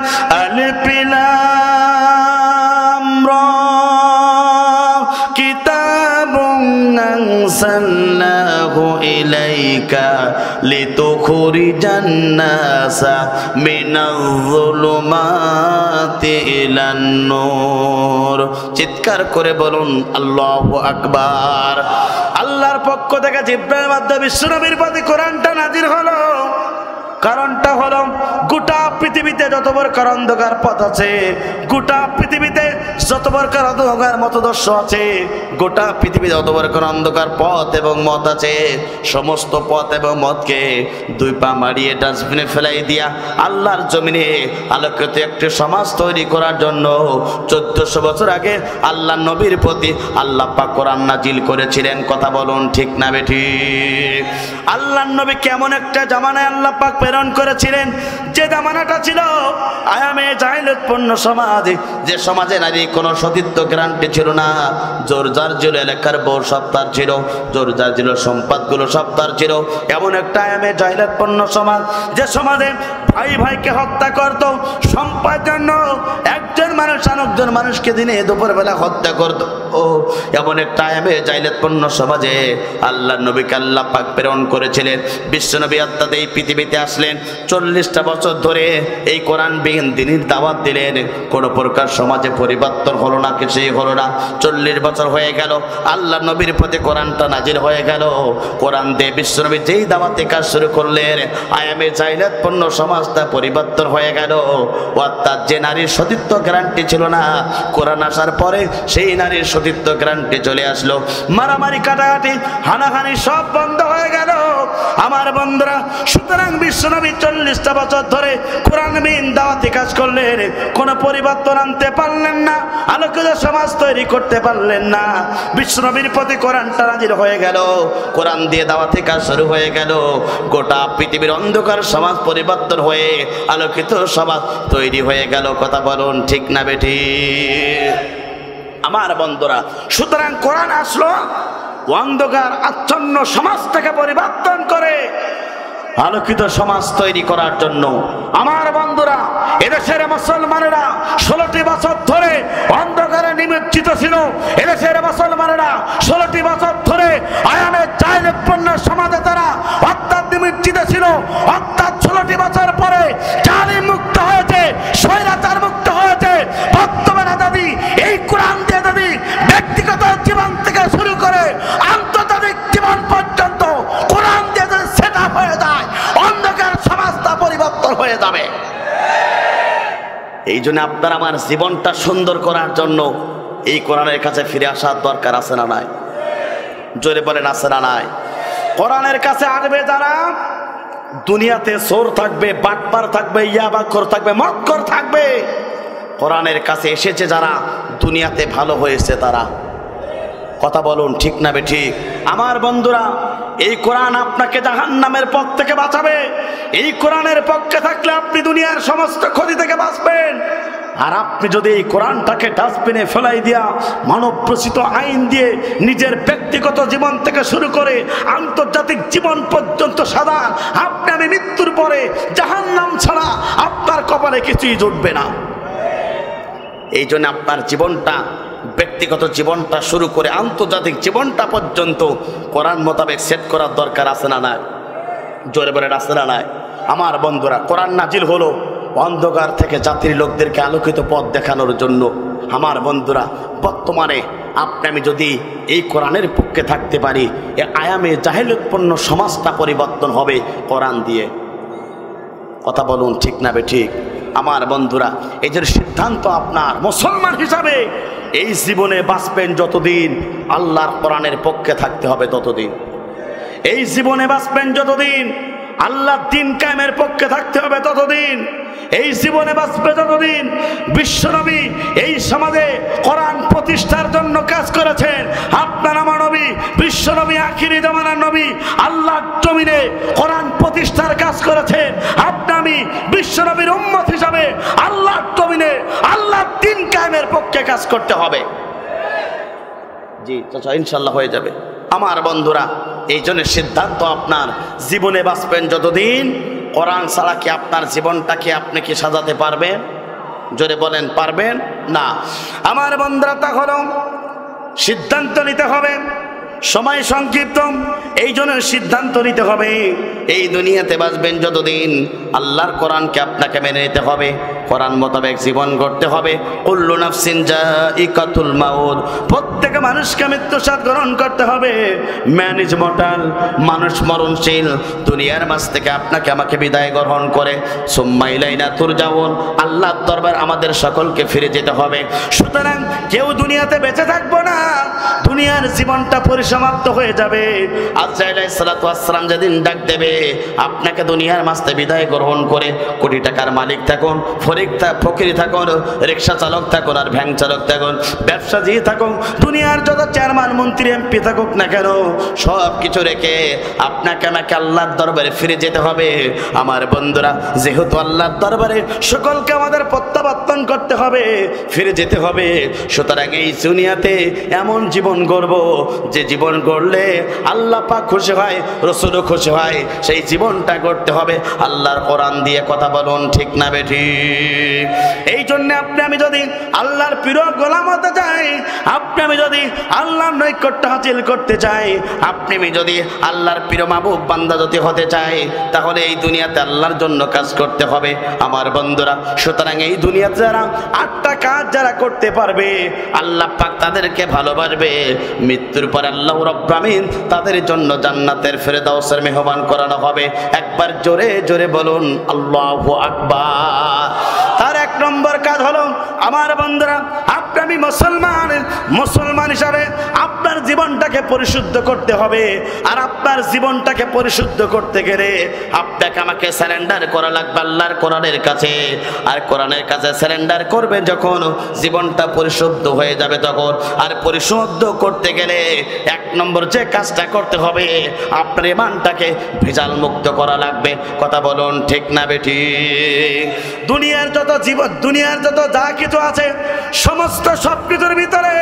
আলিফ লাম রা কিতাবুন আনসালনাহু ইলাইকা লিতুখরিজান নাসা মিনাজ-যুলুমাতি ইলান নূর। চিৎকার করে বলুন আল্লাহু আকবার। আল্লাহর পক্ষ থেকে জিবরাইলের মাধ্যমে বিশ্বনবীর প্রতি কোরআনটা নাজিল হলো। কারণটা হলো গোটা পৃথিবীতে যত প্রকার অন্ধকার পথ আছে, গোটা পৃথিবীতে যত প্রকার অন্ধকার মতদর্শ আছে, গোটা পৃথিবীতে যত প্রকার অন্ধকার পথ এবং মত আছে, সমস্ত পথ এবং মতকে দুই পা মারিয়ে ডাস্টবিনে ফেলাই দিয়া আল্লাহর জমিনে আলোকিত একটি সমাজ তৈরি করার জন্য 1400 বছর আগে আল্লাহ নবীর প্রতি আল্লাহ পাক কোরআন নাজিল করেছিলেন। কথা বলুন ঠিক না বেঠিক? আল্লাহ নবী কেমন একটা জামানায় আল্লাহ পাক প্রেরণ করেছিলেন, যে জামানাটা ছিল আয়ামে জাহিলিয়াতপূর্ণ সমাজ, যে সমাজে নারী কোনো সতীত্ব গ্যারান্টি ছিল না, জোর জার ছিল, এলাকার বউ সব তার ছিল, জোর জার ছিল, সম্পদগুলো সব তার ছিল। এমন একটা আয়ামে জাহিলিয়াতপূর্ণ সমাজ, যে সমাজে ভাই ভাইকে হত্যা করত সম্পদের জন্য, একজন মানুষ আরেকজন মানুষকে দিনে দুপুরবেলা হত্যা করত। ও এমন একটা আয়ামে জাহিলিয়াতপূর্ণ সমাজে আল্লাহ নবীকে আল্লাহ পাক প্রেরণ করেছিলেন। বিশ্বনবী অর্থাৎ এই পৃথিবীতে আসলেন, 40টা বছর ধরে এই কোরআনবিহীন দ্বীনের দাওয়াত দিলেন। কোনো প্রকার সমাজে পরিবর্তন হলো না, কিছুই হলো না। 40 বছর হয়ে গেল, আল্লাহ নবীর প্রতি কোরআনটা নাজিল হয়ে গেল। কোরআন দিয়ে বিশ্বনবী যেই দাওয়াতে কাজ শুরু করলেন, আয়ামে জাহিলিয়াতপূর্ণ সমাজটা পরিবর্তন হয়ে গেল। অর্থাৎ যে নারীর সতীত্ব গ্যারান্টি ছিল না, কোরআন আসার পরে সেই নারীর সতীত্ব গ্যারান্টি চলে আসলো। মারামারি, কাটাকাটি, হানাহানি সব বন্ধ হয়ে গেল আমার বন্ধুরা। সুতরাং বিশ্বনবী 40টা বছর ধরে কোরআনবিহীন দাওয়াতি কাজ করলেন, কোনো পরিবর্তন আনতে পারলেন না, আলোকিত সমাজ তৈরি করতে পারলেন না। বিশ্বনবীর প্রতি কোরআনটা নাজিল হয়ে গেল, কোরআন দিয়ে দাওয়াতি কাজ শুরু হয়ে গেল। গোটা পৃথিবীর অন্ধকার সমাজ পরিবর্তন হয়ে আলোকিত সমাজ তৈরি হয়ে গেল। কথা বলুন ঠিক না বেঠিক আমার বন্ধুরা? সুতরাং কোরআন আসলো অন্ধকার আচ্ছন্ন সমাজটাকে পরিবর্তন করে আলোকিত সমাজ তৈরি করার জন্য। আমার বন্ধুরা, এদেশের মুসলমানেরা 16টি বছর ধরে অন্ধকারে নিমজ্জিত ছিল। এদেশের মুসলমানেরা 16টি বছর ধরে আয়ামে অর্থাৎ 16টি বছর পরে জালিম মুক্ত হয়েছে, স্বৈরাচার মুক্ত হয়েছে। বর্তমানে যদি এই কোরআন দিয়ে যদি ব্যক্তিগত জীবন থেকে শুরু করে আন্তর্জাতিক জীবন পর্যন্ত কোরআন দিয়ে যদি সেট আপ হয়ে যায়, অন্ধকার সমাজটা পরিবর্তন হয়ে যাবে। এই জন্য আপনার আমার জীবনটা সুন্দর করার জন্য এই কোরআনের কাছে ফিরে আসার দরকার আছে না নাই? জোরে বলেন আছে না নাই? কোরআনের কাছে আসবে যারা, দুনিয়াতে চোর থাকবে, বাটপার থাকবে, ইয়াবাখোর থাকবে, মক্কর থাকবে, কোরআনের কাছে এসেছে যারা, দুনিয়াতে ভালো হয়েছে তারা। কথা বলুন ঠিক না বেঠিক? আমার বন্ধুরা, এই কোরআন আপনাকে জাহান্নামের পথ থেকে বাঁচাবে। এই কোরআনের পক্ষে থাকলে আপনি দুনিয়ার সমস্ত ক্ষতি থেকে বাঁচবেন। আর আপনি যদি এই কোরআনটাকে ডাস্টবিনে ফেলাই দিয়া মানব প্রসিত আইন দিয়ে নিজের ব্যক্তিগত জীবন থেকে শুরু করে আন্তর্জাতিক জীবন পর্যন্ত সাজান, আপনি আমি মৃত্যুর পরে জাহান্নাম ছাড়া আপনার কপালে কিছুই জুটবে না। এই জন্য আপনার জীবনটা, ব্যক্তিগত জীবনটা শুরু করে আন্তর্জাতিক জীবনটা পর্যন্ত কোরআন মোতাবেক সেট করার দরকার আছে না নাই? জোরে বলেন আছে না নাই? আমার বন্ধুরা, কোরআন নাজিল হলো অন্ধকার থেকে জাতির লোকদেরকে আলোকিত পথ দেখানোর জন্য। আমার বন্ধুরা, বর্তমানে আপনি আমি যদি এই কোরআনের পক্ষে থাকতে পারি, এ আয়ামে জাহেলিয়তপূর্ণ সমাজটা পরিবর্তন হবে কোরআন দিয়ে। কথা বলুন ঠিক না বেঠিক? আমার বন্ধুরা, এই যে সিদ্ধান্ত আপনার মুসলমান হিসাবে, এই জীবনে বাঁচবেন যতদিন আল্লাহর কোরআনের পক্ষে থাকতে হবে ততদিন। এই জীবনে বাঁচবেন যতদিন আল্লাহর দ্বীন কায়েমের পক্ষে থাকতে হবে ততদিন। এই জীবনে বাঁচবে যতদিন বিশ্বনবী এই সমাজে কোরআন প্রতিষ্ঠার জন্য কাজ করেছেন। আপনার আমার নবী বিশ্বনবী, আখিরি জামানার নবী, আল্লাহর জমিনে কোরআন প্রতিষ্ঠার কাজ করেছেন। আপনি আমি বিশ্বনবীর উম্মত হিসাবে আল্লাহর জমিনে আল্লাহর দ্বীন কায়েমের পক্ষে কাজ করতে হবে। জি চাচা, ইনশাল্লাহ হয়ে যাবে। আমার বন্ধুরা, এই জন্য সিদ্ধান্ত আপনার, জীবনে বাঁচবেন যতদিন কোরআন ছাড়া কি আপনার জীবনটাকে আপনি কি সাজাতে পারবেন? জোরে বলেন পারবেন না? আমার বন্ধুরা, তাহলে সিদ্ধান্ত নিতে হবে। সময় সংক্ষিপ্ত, এই জন্য সিদ্ধান্ত নিতে হবে। এই দুনিয়াতে বাঁচবেন যতদিন আল্লাহর কোরআনকে আপনাকে মেনে নিতে হবে, কোরআন মোতাবেক জীবন গড়তে হবে। কুল্লু নাফসিন যায়িকাতুল মাউত, প্রত্যেক মানুষকে মৃত্যু স্বাদ গ্রহণ করতে হবে। ম্যান ইজ মর্টাল, মানুষ মরণশীল। দুনিয়ার মাঝ থেকে আপনাকে আমাকে বিদায় গ্রহণ করে সুম্মা ইলাইনা তুরজাউন, আল্লাহর দরবার আমাদের সকলকে ফিরে যেতে হবে। সুতরাং কেউ দুনিয়াতে বেঁচে থাকবো না, দুনিয়ার জীবনটা পরিসমাপ্ত হয়ে যাবে। আজরাইল আলাইহিস সালাতু ওয়াস সালাম যেদিন ডাক দেবে আপনাকে দুনিয়ার মাঝে বিদায় গ্রহণ করে, কোটি টাকার মালিক থাকুন, ফকির থাকুন, রিক্সা চালক থাকুন, আর ভ্যান চালক থাকুন, ব্যবসায়ী থাকুন, দুনিয়ার যত চেয়ারম্যান, মন্ত্রী, এমপি থাকুক না কেন, সব কিছু রেখে আপনাকে আমাকে আল্লাহর দরবারে ফিরে যেতে হবে। আমার বন্ধুরা, যেহেতু আল্লাহর দরবারে সকলকে আমাদের প্রত্যাবর্তন করতে হবে, ফিরে যেতে হবে, সুতরাং এই দুনিয়াতে এমন জীবন গড়ব যে জীবন গড়লে আল্লাহ পাক খুশি হয়, রাসূলও খুশি হয়। সেই জীবনটা গড়তে হবে আল্লাহর কোরআন দিয়ে। কথা বলুন ঠিক না বেঠিক? এই জন্য আপনি আমি যদি আল্লাহর প্রিয় গোলাম হতে চাই, আপনি আমি যদি আল্লাহর নৈকট্য হাসিল করতে চাই, আপনি আমি যদি আল্লাহর প্রিয় মাহবুব বান্দা যদি হতে চাই, তাহলে এই দুনিয়াতে আল্লাহর জন্য কাজ করতে হবে। আমার বন্ধুরা, সুতরাং এই দুনিয়াতে যারা 8টা কাজ যারা করতে পারবে, আল্লাহ পাক তাদেরকে ভালোবাসবে। মৃত্যুর পর আল্লাহ রাব্বুল আমিন তাদের জন্য জান্নাতের ফেরদাউসের মেহমান করানো হবে। একবার জোরে জোরে বলুন আল্লাহু আকবার। তার 1 নম্বর কাজ হলো, আমার বন্ধুরা, আপনি মুসলমান হিসাবে আপনার জীবনটাকে পরিশুদ্ধ করতে হবে। আর আপনার জীবনটাকে পরিশুদ্ধ করতে গেলে আপনাকে আমাকে স্যারেন্ডার করা লাগবে আল্লাহর কোরআনের কাছে। আর কোরআনের কাছে স্যারেন্ডার করবে যখন, জীবনটা পরিশুদ্ধ হয়ে যাবে তখন। আর পরিশুদ্ধ করতে গেলে 1 নম্বর যে কাজটা করতে হবে, আপনার ঈমানটাকে ভেজাল মুক্ত করা লাগবে। কথা বলুন ঠিক না বেঠিক? দুনিয়ার যত যা কিছু আছে, সমস্ত সব কিছুর ভিতরে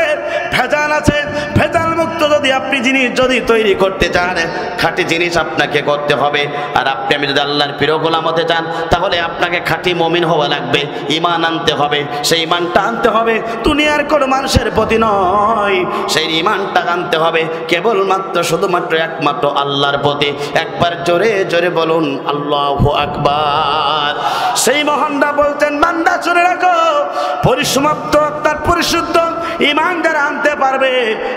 ভেজাল আছে। ভেজাল মুক্ত যদি আপনি জিনিস যদি তৈরি করতে চান, খাঁটি জিনিস আপনাকে করতে হবে। আর আপনি আমি যদি আল্লাহর প্রিয় গোলাম হতে চান, তাহলে আপনাকে খাঁটি মুমিন হওয়া লাগবে, ঈমান আনতে হবে। সেই ঈমানটা আনতে হবে দুনিয়ার কোনো মানুষের প্রতি নয়, সেই ঈমানটা আনতে হবে কেবলমাত্র শুধুমাত্র একমাত্র আল্লাহর প্রতি। একবার জোরে জোরে বলুন আল্লাহু আকবার। সেই মহানরা বলতেন, বান্দা শুনে রাখো, পরিসমাপ্ত অর্থাৎ পরিশুদ্ধ ঈমান যারা আনতে পারবে,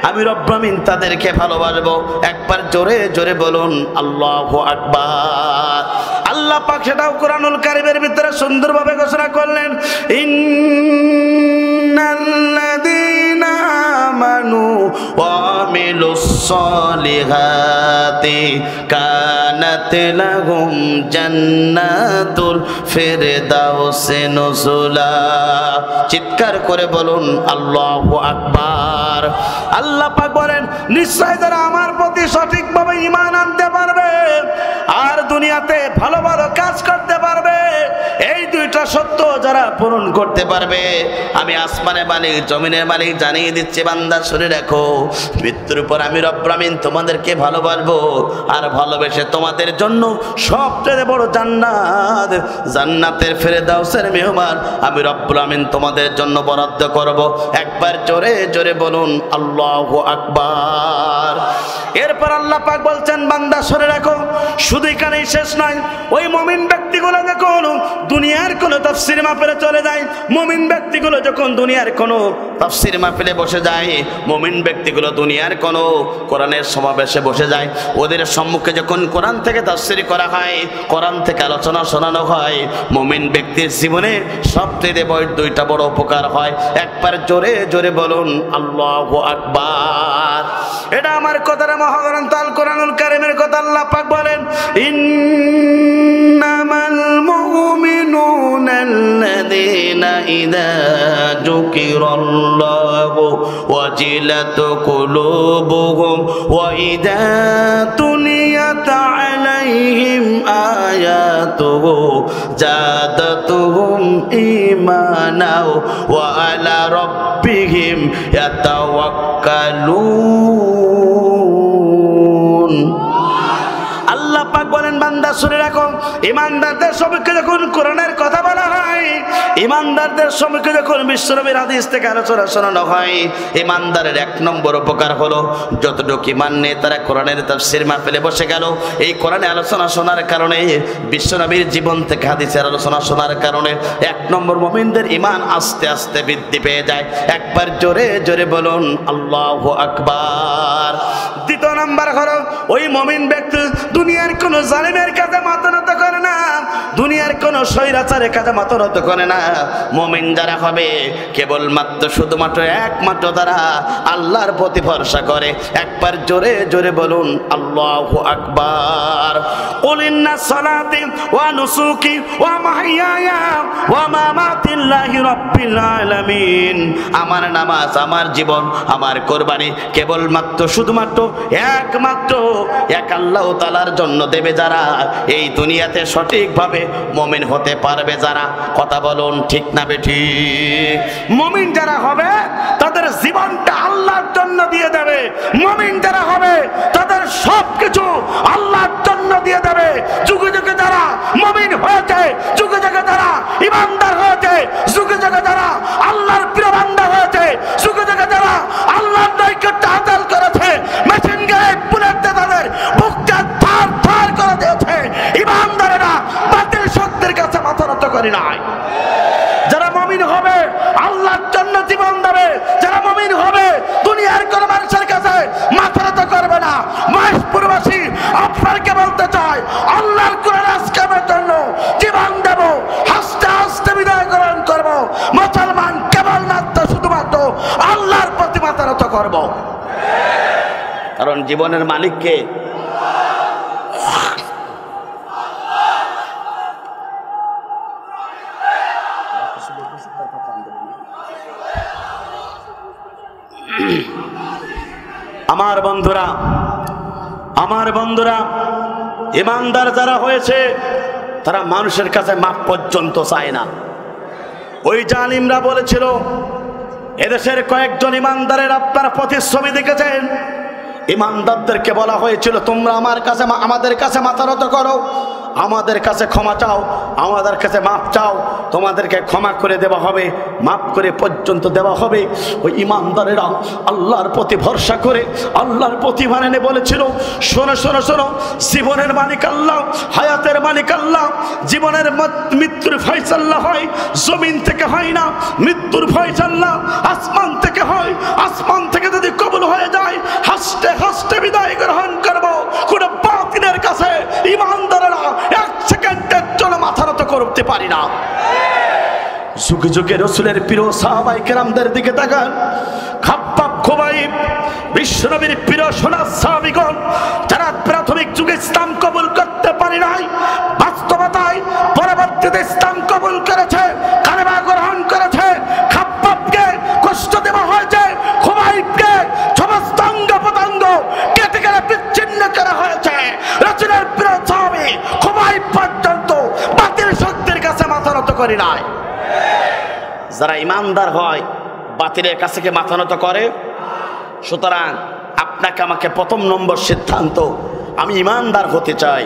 আমি রব্বুল আমিন তাদেরকে ভালোবাসবো। একবার জোরে জোরে বলুন আল্লাহু আকবার। আল্লাহ পাক সেটাও কোরআনুল কারীমের ভিতরে সুন্দরভাবে ঘোষণা করলেন, ইন্নাল্লাযীনা আমানু ওয়া আমিলুস সলিহাতি কানাত লাহুম জান্নাতুল ফিরদাউসি নুজুলা। চিৎকার করে বলুন আল্লাহু আকবার। আল্লাহ পাক বলেন, নিশ্চয় যারা আমার প্রতি সঠিকভাবে ঈমান আনতে পারবে আর দুনিয়াতে ভালো ভালো কাজ করতে পারবে, এই দুইটা সত্য যারা পূরণ করতে পারবে, আমি আসমানের মালিক জমিনের মালিক জানিয়ে দিচ্ছি, বান্দা শুনে রাখো, মৃত্যুর পর আমি রব্বুল আমিন তোমাদেরকে ভালোবাসবো। আর ভালোবেসে তোমাদের জন্য সবচেয়ে বড় জান্নাত, জান্নাতের ফেরেদাউসের মেহমান আমি রব্বুল আমিন তোমাদের জন্য বরাদ্দ করব। একবার জোরে জোরে বলুন আল্লাহু আকবার। এরপর আল্লাহ পাক বলছেন, বান্দা শুনে রাখো, শুধু এখানেই শেষ নয়। ওই মুমিন ব্যক্তিগুলো যখন দুনিয়ার কোনো তাফসীর মাহফিলে চলে যায়, মুমিন ব্যক্তিগুলো যখন দুনিয়ার কোনো তাফসীর মাহফিলে বসে যায়, মুমিন ব্যক্তিগুলো দুনিয়ার কোনো কোরআনের সমাবেশে বসে যায়, ওদের সম্মুখে যখন কোরআন থেকে তাফসীর করা হয়, কোরআন থেকে আলোচনা শোনানো হয়, মুমিন ব্যক্তির জীবনে সবচেয়ে বড় দুইটা বড় উপকার হয়। একবার জোরে জোরে বলুন আল্লাহু আকবার। এটা আমার কথাটা মহাগ্রন্থ আল কোরআনুল কারীমের কথা। আল্লাহ পাক বলেন, ইন্নামাল মুমিনুনা আল্লাযীনা ইযা যুকিরাল্লাহু ওয়াজিলাত কুলুবুহুম ওয়া ইযা তুলিয়াত আলাইহিম আয়াতুহু জাদাতুহুম ঈমানাও ওয়া আলা রাব্বিহিম ইয়াতাওয়াক্কালুন। আল্লাহ পাক বলেন, বান্দা শুনে রাখো, ইমানদারদের সম্মুখে যখন কোরআনের কথা বলা হয়, ইমানদারদের সম্মুখে যখন বিশ্বনবীর হাদিস থেকে আলোচনা শোনানো হয়, ইমানদারের এক নম্বর উপকার হলো, যতটুকু ইমান নিয়ে তারা কোরআনের তাফসীর মাহফিলে বসে গেল, এই কোরআনে আলোচনা শোনার কারণে, বিশ্বনবীর জীবন থেকে হাদিসের আলোচনা শোনার কারণে এক নম্বর মুমিনদের ইমান আস্তে আস্তে বৃদ্ধি পেয়ে যায়। একবার জোরে জোরে বলুন আল্লাহু আকবার। দ্বিতীয় নাম্বার হলো, ওই মুমিন ব্যক্তি দুনিয়ার কোন জালিমের কাছে মাথা নত করে না, দুনিয়ার কোন স্বৈরাচারের কাছে মাথা নত করে না। মুমিন যারা হবে, কেবলমাত্র শুধুমাত্র একমাত্র তারা আল্লাহর প্রতি ভরসা করে। একবার জোরে জোরে বলুন আল্লাহু আকবার। কুল ইন্না সালাতি ওয়া নুসুকি ওয়া মাহইয়ায়া ওয়া মামাতি লিল্লাহি রাব্বিল আলামিন। আমার নামাজ, আমার জীবন, আমার কুরবানি কেবলমাত্র শুধুমাত্র একমাত্র এক আল্লাহ তাআলার জন্য দেবে যারা, এই দুনিয়াতে সঠিকভাবে মুমিন হতে পারবে যারা। কথা বলুন ঠিক না বেঠিক? মুমিন যারা হবে তাদের জীবনটা আল্লাহর জন্য দিয়ে দেবে। মুমিন যারা হবে তাদের সবকিছু আল্লাহর জন্য দিয়ে দেবে। যুগে যুগে যারা মুমিন হয়েছে, যুগে যুগে যারা ইমানদার হয়েছে, যুগে যুগে যারা আল্লাহর প্রিয় বান্দা হয়েছে, যুগে যুগে যারা আল্লাহর নৈকট্য হাসিল করেছে, মেশিন গায়ে বুলেট দিয়ে তাদের বুকটা থার থার করে দিয়েছে, ইমানদারেরা বাতিল শক্তির কাছে মাথা নত করে নাই। যারা মুমিন হবে আল্লাহর জন্য জীবন দেবে, যারা মুমিন হবে দুনিয়ার কোন মানুষের কাছে মাথা নত করবে না। মহেশপুরবাসী আপনাকে বলতে চাই, আল্লাহর কোরআন আজকামের জন্য জীবন দেব, হাসতে হাসতে বিদায় গ্রহণ করব। মুসলমান কেবলমাত্র শুধুমাত্র আল্লাহর প্রতি মাথা নত করব, কারণ জীবনের মালিককে। আমার বন্ধুরা, আমার বন্ধুরা, ইমানদার যারা হয়েছে তারা মানুষের কাছে মাপ পর্যন্ত চায় না। ওই জালিমরা বলেছিল, এদেশের কয়েকজন ইমানদারের আপনারা প্রতিচ্ছবি দেখেছেন, ইমানদারদেরকে বলা হয়েছিল তোমরা আমাদের কাছে মাথা নত করো, আমাদের কাছে ক্ষমা চাও, আমাদের কাছে মাপ চাও, তোমাদেরকে ক্ষমা করে দেওয়া হবে, মাপ করে পর্যন্ত দেওয়া হবে। ওই ইমানদারেরা আল্লাহর প্রতি ভরসা করে আল্লাহর প্রতি মানে বলেছিল শোনো শোনো শোনো, জীবনের মালিক আল্লাহ, হায়াতের মালিক আল্লাহ। জীবনের মৃত্যুর ফয়সালা হয় জমিন থেকে হয় না, মৃত্যুর ফয়সালা আসমান থেকে হয়। আসমান থেকে যদি কবুল হয়ে যায় হাসতে হাসতে বিদায় গ্রহণ করব। কোন বাতিলের কাছে ইমানদারেরা এক সেকেন্ডের জন্য মাথা নত করতে পারি না। যুগে যুগে রাসূলের প্রিয় সাহাবায়ে কেরামদের দিকে তাকান। খাব্বাব, খুবাইব, বিশ্বনবীর প্রিয় সোনার সাহাবীগণ যারা প্রাথমিক যুগে ইসলাম কবুল করতে পারে নাই, বাস্তবতায় পরবর্তীতে ইসলাম কবুল করেছে, কালেমা গ্রহণ করেছে। খাব্বাবকে কষ্ট দেওয়া হয়েছে, খুবাইবকে সমস্ত অঙ্গ প্রত্যঙ্গ কেটে কেটে বিচ্ছিন্ন করা হয়েছে। রাসূলের প্রিয় সাহাবী খুবাইব পর্যন্ত বাতিল শক্তির কাছে মাথা নত করে নাই। যারা ইমানদার হয় বাতিলের কাছে কি মাথা নত করে? সুতরাং আপনাকে আমাকে প্রথম নম্বর সিদ্ধান্ত, আমি ইমানদার হতে চাই,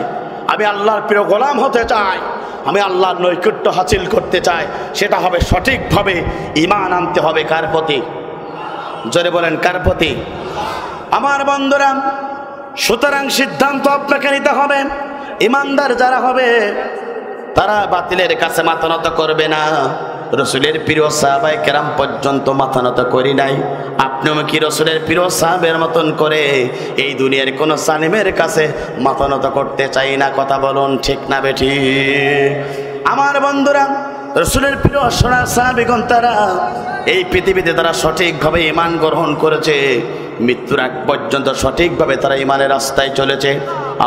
আমি আল্লাহর প্রিয় গোলাম হতে চাই, আমি আল্লাহর নৈকট্য হাসিল করতে চাই। সেটা হবে সঠিকভাবে ঈমান আনতে হবে। কার প্রতি? জোরে বলেন, কার প্রতি? আমার বন্ধুরা, সুতরাং সিদ্ধান্ত আপনাকে নিতে হবে। ইমানদার যারা হবে তারা বাতিলের কাছে মাথা নত করবে না। রাসূলের প্রিয় সাহাবায়ে কেরাম পর্যন্ত মাথা নত করি নাই। আপনিও কি রাসূলের প্রিয় সাহাবের মতন করে এই দুনিয়ার কোন জালিমের কাছে মাথা নত করতে চাই না? কথা বলুন, ঠিক না বেঠি? আমার বন্ধুরা, রাসূলের প্রিয় সোনার সাহাবীগণ তারা এই পৃথিবীতে তারা সঠিকভাবে ঈমান গ্রহণ করেছে, মৃত্যুর আগ পর্যন্ত সঠিকভাবে তারা ঈমানের রাস্তায় চলেছে।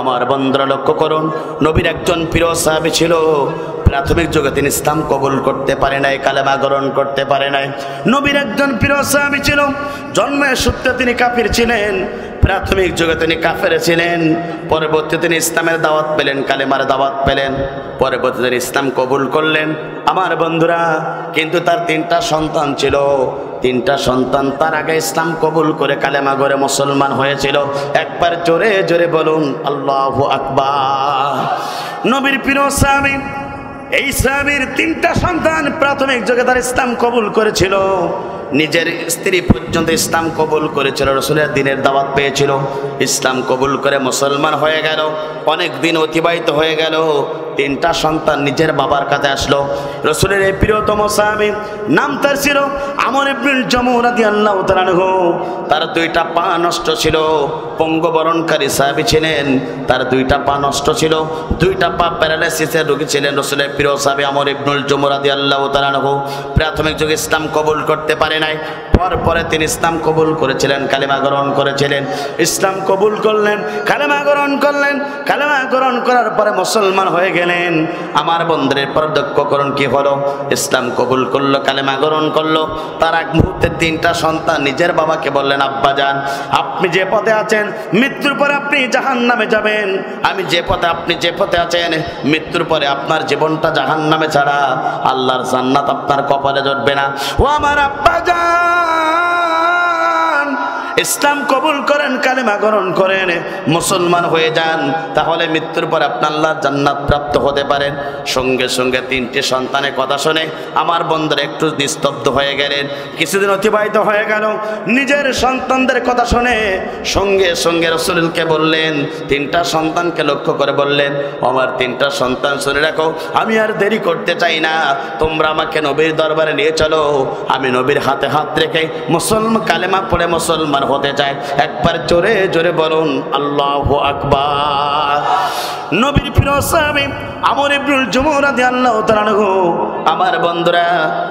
আমার বন্ধুরা লক্ষ্য করুন, নবীর একজন প্রিয় সাহাবী ছিল, প্রাথমিক যুগে তিনি ইসলাম কবুল করতে পারে নাই, কালেমা গ্রহণ করতে পারে নাই। নবীর একজন প্রিয় সাহাবী ছিল, জন্মের সূত্রে তিনি কাফির ছিলেন, প্রাথমিক যুগে তিনি কাফের ছিলেন, পরবর্তীতে তিনি ইসলামের দাওয়াত পেলেন, কালেমার দাওয়াত পেলেন, পরবর্তীতে তিনি ইসলাম কবুল করলেন। আমার বন্ধুরা, কিন্তু তার 3টা সন্তান ছিল, 3টা সন্তান তার আগে ইসলাম কবুল করে কালেমা গড়ে মুসলমান হয়েছিল। একবার জোরে জোরে বলুন আল্লাহু আকবার। নবীর প্রিয় সাহাবী, এই সাহাবীর 3টা সন্তান প্রাথমিক যুগে তার ইসলাম কবুল করেছিল, নিজের স্ত্রী পর্যন্ত ইসলাম কবুল করেছিল, রাসূলের দ্বীনের দাওয়াত পেয়েছিল, ইসলাম কবুল করে মুসলমান হয়ে গেল। অনেক দিন অতিবাহিত হয়ে গেল, 3টা সন্তান নিজের বাবার কাছে আসলো। রাসূলের এই প্রিয়তম সাহাবী, নাম তার ছিল আমর ইবনুল জামু রাদিয়াল্লাহু তাআলা আনহু। তার 2টা পা নষ্ট ছিল, পঙ্গবরণকারী সাহাবী ছিলেন, তার 2টা পা নষ্ট ছিল, 2টা পা প্যারালাইসিসের রোগী ছিলেন। রাসূলের প্রিয় সাহাবী আমর ইবনুল জামু রাদিয়াল্লাহু তাআলা আনহু প্রাথমিক যুগে ইসলাম কবুল করতে পারে নাই, পরে তিনি ইসলাম কবুল করেছিলেন, কালেমা গ্রহণ করেছিলেন, ইসলাম কবুল করলেন, কালেমা গ্রহণ করলেন, কালেমা গ্রহণ করার পরে মুসলমান হয়ে গেলেন। আমার বন্ধুদের পরদক্ষ করুন কি হলো, ইসলাম কবুল করলো, কালেমা গ্রহণ করলো, তার এক মুহূর্তে 3টা সন্তান নিজের বাবাকে বললেন, আব্বা জান, আপনি যে পথে আছেন মৃত্যুর পরে আপনি জাহান্নামে যাবেন, আমি যে পথে, আপনি যে পথে আছেন মৃত্যুর পরে আপনার জীবনটা জাহান্নামে ছাড়া আল্লাহর জান্নাত আপনার কপালে জুটবে না। ও আমার আব্বা জান, ইসলাম কবুল করেন, কালেমা গ্রহণ করেন, মুসলমান হয়ে যান, তাহলে মৃত্যুর পর আপনি আল্লাহর জান্নাত প্রাপ্ত হতে পারেন। সঙ্গে সঙ্গে 3টি সন্তানের কথা শুনে আমার বন্ধুরা একটু নিস্তব্ধ হয়ে গেলেন। কিছুদিন অতিবাহিত হয়ে গেল, নিজের সন্তানদের কথা শুনে সঙ্গে সঙ্গে রাসূলকে বললেন, 3টা সন্তানকে লক্ষ্য করে বললেন, আমার 3টা সন্তান শুনে রাখো, আমি আর দেরি করতে চাই না, তোমরা আমাকে নবীর দরবারে নিয়ে চলো, আমি নবীর হাতে হাত রেখে মুসলমান কালেমা পড়ে মুসলমান হতে চাই। একবার জোরে জোরে বলুন আল্লাহু আকবার। নবীর প্রিয় সাহাবী আমর ইবনুল জামু রাদিয়াল্লাহু তাআলা আনহু, আমার বন্ধুরা,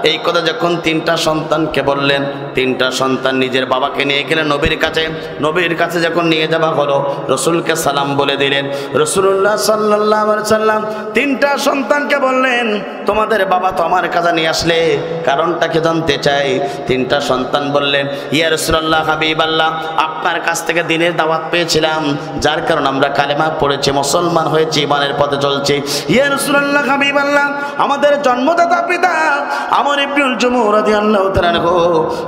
এই কথা যখন 3টা সন্তানকে বললেন, 3টা সন্তান নিজের বাবাকে নিয়ে গেলেন নবীর কাছে। নবীর কাছে যখন নিয়ে যাওয়া হলো, রাসূলকে সালাম বলে দিলেন। রাসূলুল্লাহ সাল্লাল্লাহু আলাইহি সাল্লাম 3টা সন্তানকে বললেন, তোমাদের বাবা তো আমার কাছে নিয়ে আসলে কারণটা কি জানতে চাই। 3টা সন্তান বললেন, ইয়া রাসূলুল্লাহ, হাবিবাল্লাহ, আপনার কাছ থেকে দ্বীনের দাওয়াত পেয়েছিলাম, যার কারণে আমরা কালেমা পড়েছি, মুসলমান হয়েছি, ঈমানের পথে চলছি। ইয়া রাসূলুল্লাহ, হাবিবাল্লাহ, আমাদের জন্মদাতা পিতা আমর ইবনুল জামু রাদিয়াল্লাহু তাআলা আনহু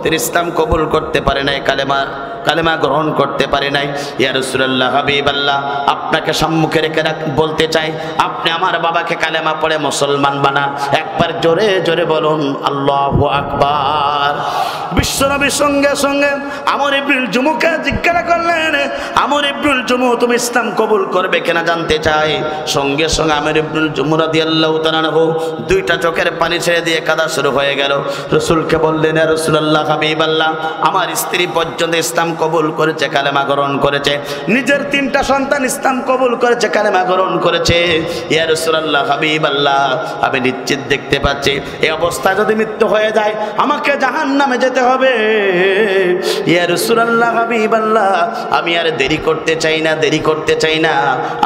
তিনি ইসলাম কবুল করতে পারে নাই, কালেমা কালেমা গ্রহণ করতে পারে নাই। ইয়া রাসূলুল্লাহ হাবিবাল্লাহ, আপনাকে সম্মুখে রেখে বলতে চাই, আপনি আমার বাবাকে কালেমা পড়ে মুসলমান বানান। একবার জোরে জোরে বলুন আল্লাহু আকবার। বিশ্বনবীর সঙ্গে সঙ্গে আমর ইবনুল জুমুকে জিজ্ঞাসা করলেন, আমর ইবনুল জুমু তুমি ইসলাম কবুল করবে কিনা জানতে চাই। সঙ্গে সঙ্গে আমর ইবনুল জুমু রাদিয়াল্লাহু তাআলা আনহু দুইটা চোখের পানি ছেড়ে দিয়ে কাঁদা শুরু হয়ে গেল। রাসূলকে বললেন, ইয়া রাসূলুল্লাহ হাবিবাল্লাহ, আমার স্ত্রী পর্যন্ত ইসলাম কবুল করেছে, কালেমা গ্রহণ করেছে, নিজের তিনটা সন্তান ইসলাম কবুল করেছে, কালেমা গ্রহণ করেছে। ইয়া রাসূলুল্লাহ হাবিবাল্লাহ, আমি নিশ্চিত দেখতে পাচ্ছি এই অবস্থা যদি মৃত্যু হয়ে যায় আমাকে জাহান্নামে যেতে হবে। ইয়া রাসূলুল্লাহ হাবিবাল্লাহ, আমি আর দেরি করতে চাই না, দেরি করতে চাই না,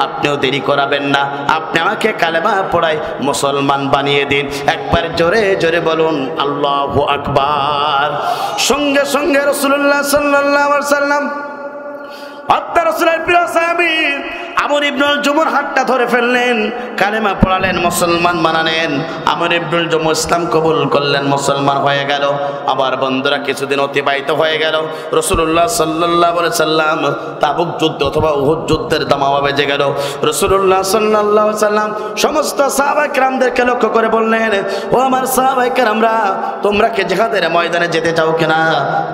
আপনিও দেরি করাবেন না, আপনি আমাকে কালেমা পড়াই মুসলমান বানিয়ে দিন। একবার জোরে জোরে বলুন আল্লাহু আকবার। সঙ্গে সঙ্গে রাসূলুল্লাহ সাল্লাল্লাহু আলাইহি ওয়াসাল্লাম আত্মার রাসূলের প্রিয় সাহাবী আমর ইবনুল জুমুর হাতটা ধরে ফেললেন, কালেমা পড়ালেন, মুসলমান বানালেন। আমর ইবনুল জুমু ইসলাম কবুল করলেন, মুসলমান হয়ে গেল। আবার বন্ধুরা কিছুদিন অতিবাহিত হয়ে গেল। রাসূলুল্লাহ সাল্লাল্লাহু আলাইহি সাল্লাম তাবুক যুদ্ধ অথবা উহুদ যুদ্ধের দামামা বেজে গেল। রাসূলুল্লাহ সাল্লাল্লাহু আলাইহি সাল্লাম সমস্ত সাহাবায়ে কেরামদেরকে লক্ষ্য করে বললেন, ও আমার সাহাবায়ে কেরামরা, তোমরা কি জিহাদের ময়দানে যেতে চাও কিনা?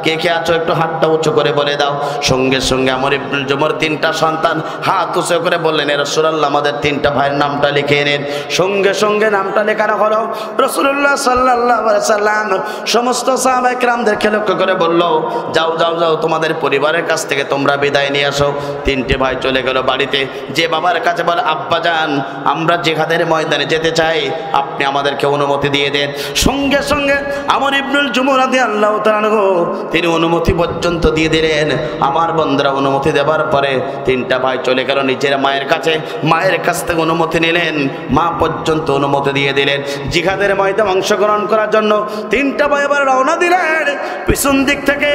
কে কে আছো একটু হাতটা উঁচু করে বলে দাও। সঙ্গে সঙ্গে আমর ইবনুল জুমুর তিনটা সন্তান হাত উঁচু করে বললেন, ইয়া রাসূলুল্লাহ, আমাদের তিনটা ভাইয়ের নামটা লিখে নিন। সঙ্গে সঙ্গে নামটা লেখানো হলো। রাসূলুল্লাহ সাল্লাল্লাহু আলাইহি সাল্লাম সমস্ত সাহাবায়ে কেরামদেরকে লক্ষ্য করে বলল, যাও যাও যাও, তোমাদের পরিবারের কাছ থেকে তোমরা বিদায় নিয়ে আসো। তিনটে ভাই চলে গেল বাড়িতে, যে বাবার কাছে বলে, আব্বাজান, আমরা জিহাদের ময়দানে যেতে চাই, আপনি আমাদেরকে অনুমতি দিয়ে দেন। সঙ্গে সঙ্গে আমর ইবনুল জুমু রাদিয়াল্লাহু তাআলা আনহু তিনি অনুমতি পর্যন্ত দিয়ে দিলেন। আমার বন্ধুরা, অনুমতি দেওয়ার পরে তিনটা ভাই চলে গেল নিজের মায়ের কাছে, মায়ের কাছ থেকে অনুমতি নিলেন, মা পর্যন্ত অনুমতি দিয়ে দিলেন জিহাদের ময়দানে অংশগ্রহণ করার জন্য। তিনটা ভাই এবার রওনা দিলেন। পিছন দিক থেকে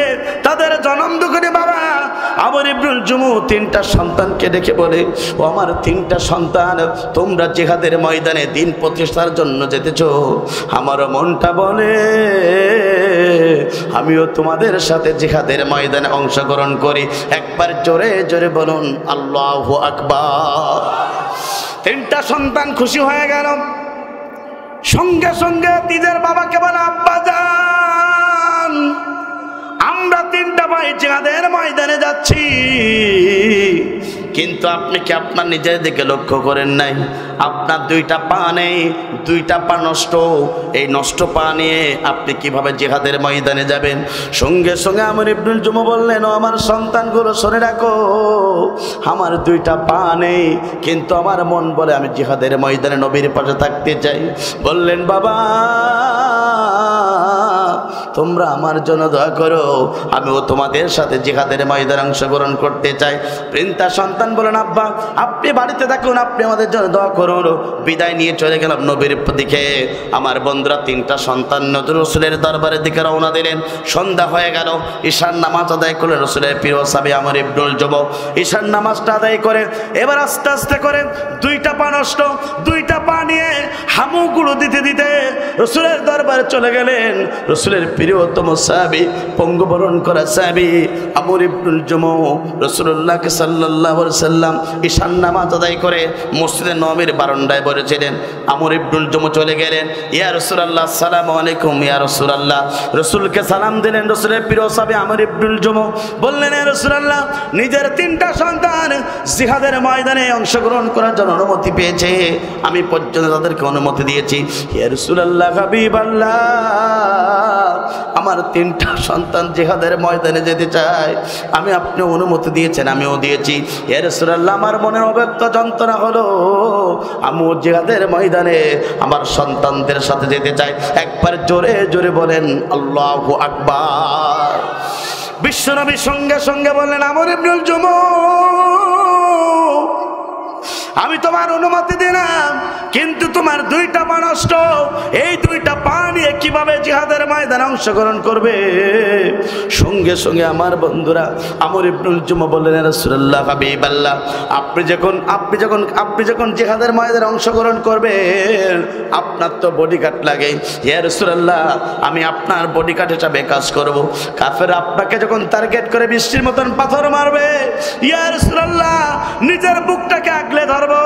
তাদের জনম দুঃখী বাবা আমর ইবনুল জুমু তিনটা সন্তানকে দেখে বলে, ও আমার তিনটা সন্তান, তোমরা জিহাদের ময়দানে দিন প্রতিষ্ঠার জন্য যেতেছো, আমার মনটা বলে আমিও তোমাদের সাথে জিহাদের ময়দানে অংশগ্রহণ করি। একবার জোরে জোরে বলুন আল্লাহু আকবার। তিনটা সন্তান খুশি হয়ে গেল। সঙ্গে সঙ্গে নিজের বাবাকে বলে, আব্বাজান, আমরা তিনটা ভাই জিহাদের ময়দানে যাচ্ছি, কিন্তু আপনি কি আপনার নিজের দিকে লক্ষ্য করেন নাই? আপনার দুইটা পা নেই, দুইটা পা নষ্ট। এই নষ্ট পা নিয়ে আপনি কিভাবে জিহাদের ময়দানে যাবেন? সঙ্গে সঙ্গে আমর ইবনুল জুমু বললেন, ও আমার সন্তানগুলো শুনে রাখো, আমার দুইটা পা নেই, কিন্তু আমার মন বলে আমি জিহাদের ময়দানে নবীর পাশে থাকতে চাই। বললেন, বাবা, তোমরা আমার জন্য দোয়া করো, আমিও তোমাদের সাথে জিহাদের ময়দানে অংশগ্রহণ করতে চাই। তিনটা সন্তান বলেন, আব্বা, আপনি বাড়িতে থাকুন, আপনি আমাদের জন্য দোয়া করুন। বিদায় নিয়ে চলে গেলাম নবীর দিকে। আমার বন্ধুরা, তিনটা সন্তান নবীর রাসূলের দরবারের দিকে রওনা দিলেন। সন্ধ্যা হয়ে গেল, ঈশার নামাজ আদায় করলেন রাসূলের প্রিয় সাহাবী আমর ইবনুল জুমু। ঈশার নামাজটা আদায় করে এবার আস্তে আস্তে করে দুইটা পা নষ্ট, দুইটা পা নিয়ে হামুগুলো দিতে দিতে রাসূলের দরবারে চলে গেলেন। রাসূলের প্রিয়তম সাহাবী, পঙ্গুবরণ করা সাহাবী আমর ইবনুল জুমু রাসূলুল্লাহ সাল্লাল্লাহু আলাইহি সাল্লাম ঈশার নামাজ আদায় করে মসজিদে নববীর বারান্দায় বসেছিলেন। আমর ইবনুল জুমু চলে গেলেন, ইয়া রাসূলুল্লাহ, আসসালামু আলাইকুম ইয়া রাসূলুল্লাহ। রাসূলকে সালাম দিলেন। রাসূলের প্রিয় সাহাবী আমর ইবনুল জুমু বললেন, ইয়া রাসূলুল্লাহ, নিজের তিনটা সন্তান জিহাদের ময়দানে অংশগ্রহণ করার জন্য অনুমতি পেয়েছে, আমি পর্যন্ত তাদেরকে অনুমতি দিয়েছি। ইয়া রাসূলুল্লাহ, হাবিবাল্লাহ, আমার তিনটা সন্তান জিহাদের ময়দানে যেতে চায়, আমি আপনি অনুমতি দিয়েছেন, আমিও দিয়েছি। ইয়া রাসূলুল্লাহ, আমার মনের অব্যক্ত যন্ত্রণা হলো, আমিও জিহাদের ময়দানে আমার সন্তানদের সাথে যেতে চাই। একবার জোরে জোরে বলেন আল্লাহু আকবার। বিশ্বনবী সঙ্গে সঙ্গে বললেন, আমর ইবনুল জুমু, আমি তোমার অনুমতি দিলাম, কিন্তু তোমার দুইটা পা নষ্ট, এই দুইটা পা নিয়ে কিভাবে জিহাদের ময়দানে অংশগ্রহণ করবে? সঙ্গে সঙ্গে আমার বন্ধুরা আমর ইবনুল জুমা বললেন, রাসূলুল্লাহ হাবিবাল্লাহ, আপনি যখন জিহাদের ময়দানে অংশগ্রহণ করবেন আপনার তো বডিগার্ড লাগে। ইয়া রাসূলুল্লাহ, আমি আপনার বডিগার্ড হিসেবে কাজ করব। কাফের আপনাকে যখন টার্গেট করে বৃষ্টির মতন পাথর মারবে, ইয়া রাসূলুল্লাহ, নিজের বুকটাকে আগলে ধরবো,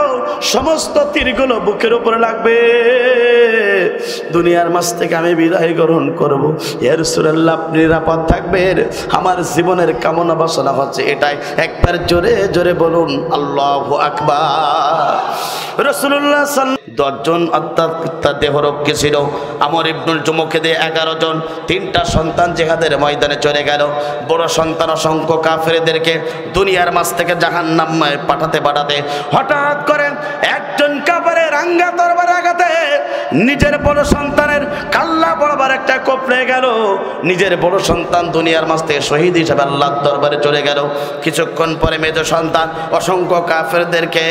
সমস্ত তীরগুলো বুকের উপরে লাগবে, দুনিয়ার মাঝ থেকে আমি বিদায় গ্রহণ করব। ইয়া রাসূলুল্লাহ, আপনি নিরাপদ থাকবেন, আমার জীবনের কামনা বাসনা হচ্ছে এটাই। একবার জোরে জোরে বলুন আল্লাহু আকবার। রাসূলুল্লাহ 10 জন অর্থাৎ দেহরক্ষী ছিল, আমর ইবনুল জুমকে দিয়ে 11 জন, 3টা সন্তান জিহাদের ময়দানে চলে গেল। বড় সন্তান অসংখ্য কাফেরদেরকে দুনিয়ার মাঝ থেকে জাহান্নামে পাঠাতে হঠাৎ করে একজন কাফেরের রাঙ্গা তরবারি আঘাতে নিজের বড় সন্তানের কাল্লা বরাবর একটা কোপড়ে গেল। নিজের বড় সন্তান দুনিয়ার মাঝ থেকে শহীদ হিসেবে আল্লাহর দরবারে চলে গেল। কিছুক্ষণ পরে মেজ সন্তান অসংখ্য কাফেরদেরকে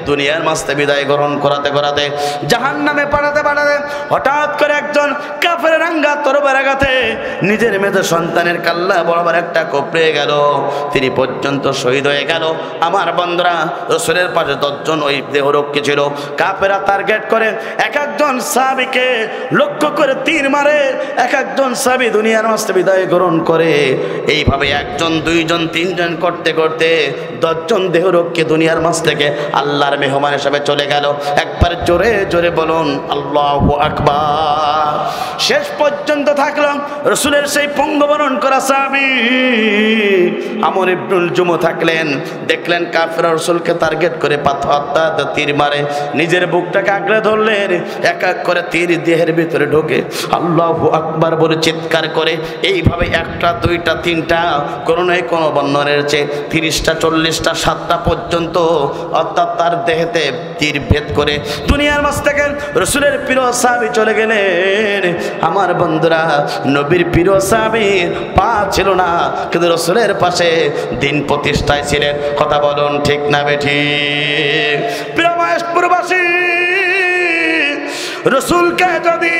দুনিয়ার মাঝ থেকে বিদায় গ্রহণ করাতে জাহান্নামে পাঠাতে হঠাৎ করে একজন কাফের রাঙ্গা তরবারি আঘাতে নিজের মেজ সন্তানের কাল্লা বরাবর একটা কোপড়ে গেল, তিনি পর্যন্ত শহীদ হয়ে গেল। আমার বন্ধুরা, রাসূলের পাশে 10 জন ওই দেহরক্ষী ছিল। কাফেররা টার্গেট করে এক একজন সাহাবীকে লক্ষ্য করে তীর মারে, এক একজন সাহাবী দুনিয়ার মাঝ থেকে বিদায় গ্রহণ করে। এইভাবে 1 জন 2 জন 3 জন করতে 10 জন দেহরক্ষী দুনিয়ার মাঝ থেকে আল্লাহর মেহমান হিসেবে চলে গেল। একবার জোরে জোরে বলুন আল্লাহু আকবার। শেষ পর্যন্ত থাকলাম রাসূলের সেই পঙ্গবরণ করা সাহাবী আমর ইবনুল জুম থাকলেন। দেখলেন কাফেররা রাসূলকে টার্গেট করে পাথর তীর মারে, নিজের বুকটাকে আগলে ধরলেন, এক এক করে তীর দেহের ভিতরে ঢোকে, আল্লাহু আকবার বলে চিৎকার করে এইভাবে 1টা 2টা 3টা করোনায় কোনো বর্ণনের চেয়ে 30টা 40টা 7টা পর্যন্ত অর্থাৎ তার দেহেতে তীর ভেদ করে দুনিয়ার মাঝ থেকে রাসূলের প্রিয় সাহাবী চলে গেলেন। আমার বন্ধুরা, নবীর প্রিয় সাহাবীর পা ছিল না, কিন্তু রাসূলের পাশে দিন প্রতিষ্ঠায় ছিলেন। কথা বলুন ঠিক না বেঠিক? প্রিয় মহেশপুরবাসী, রাসূলকে যদি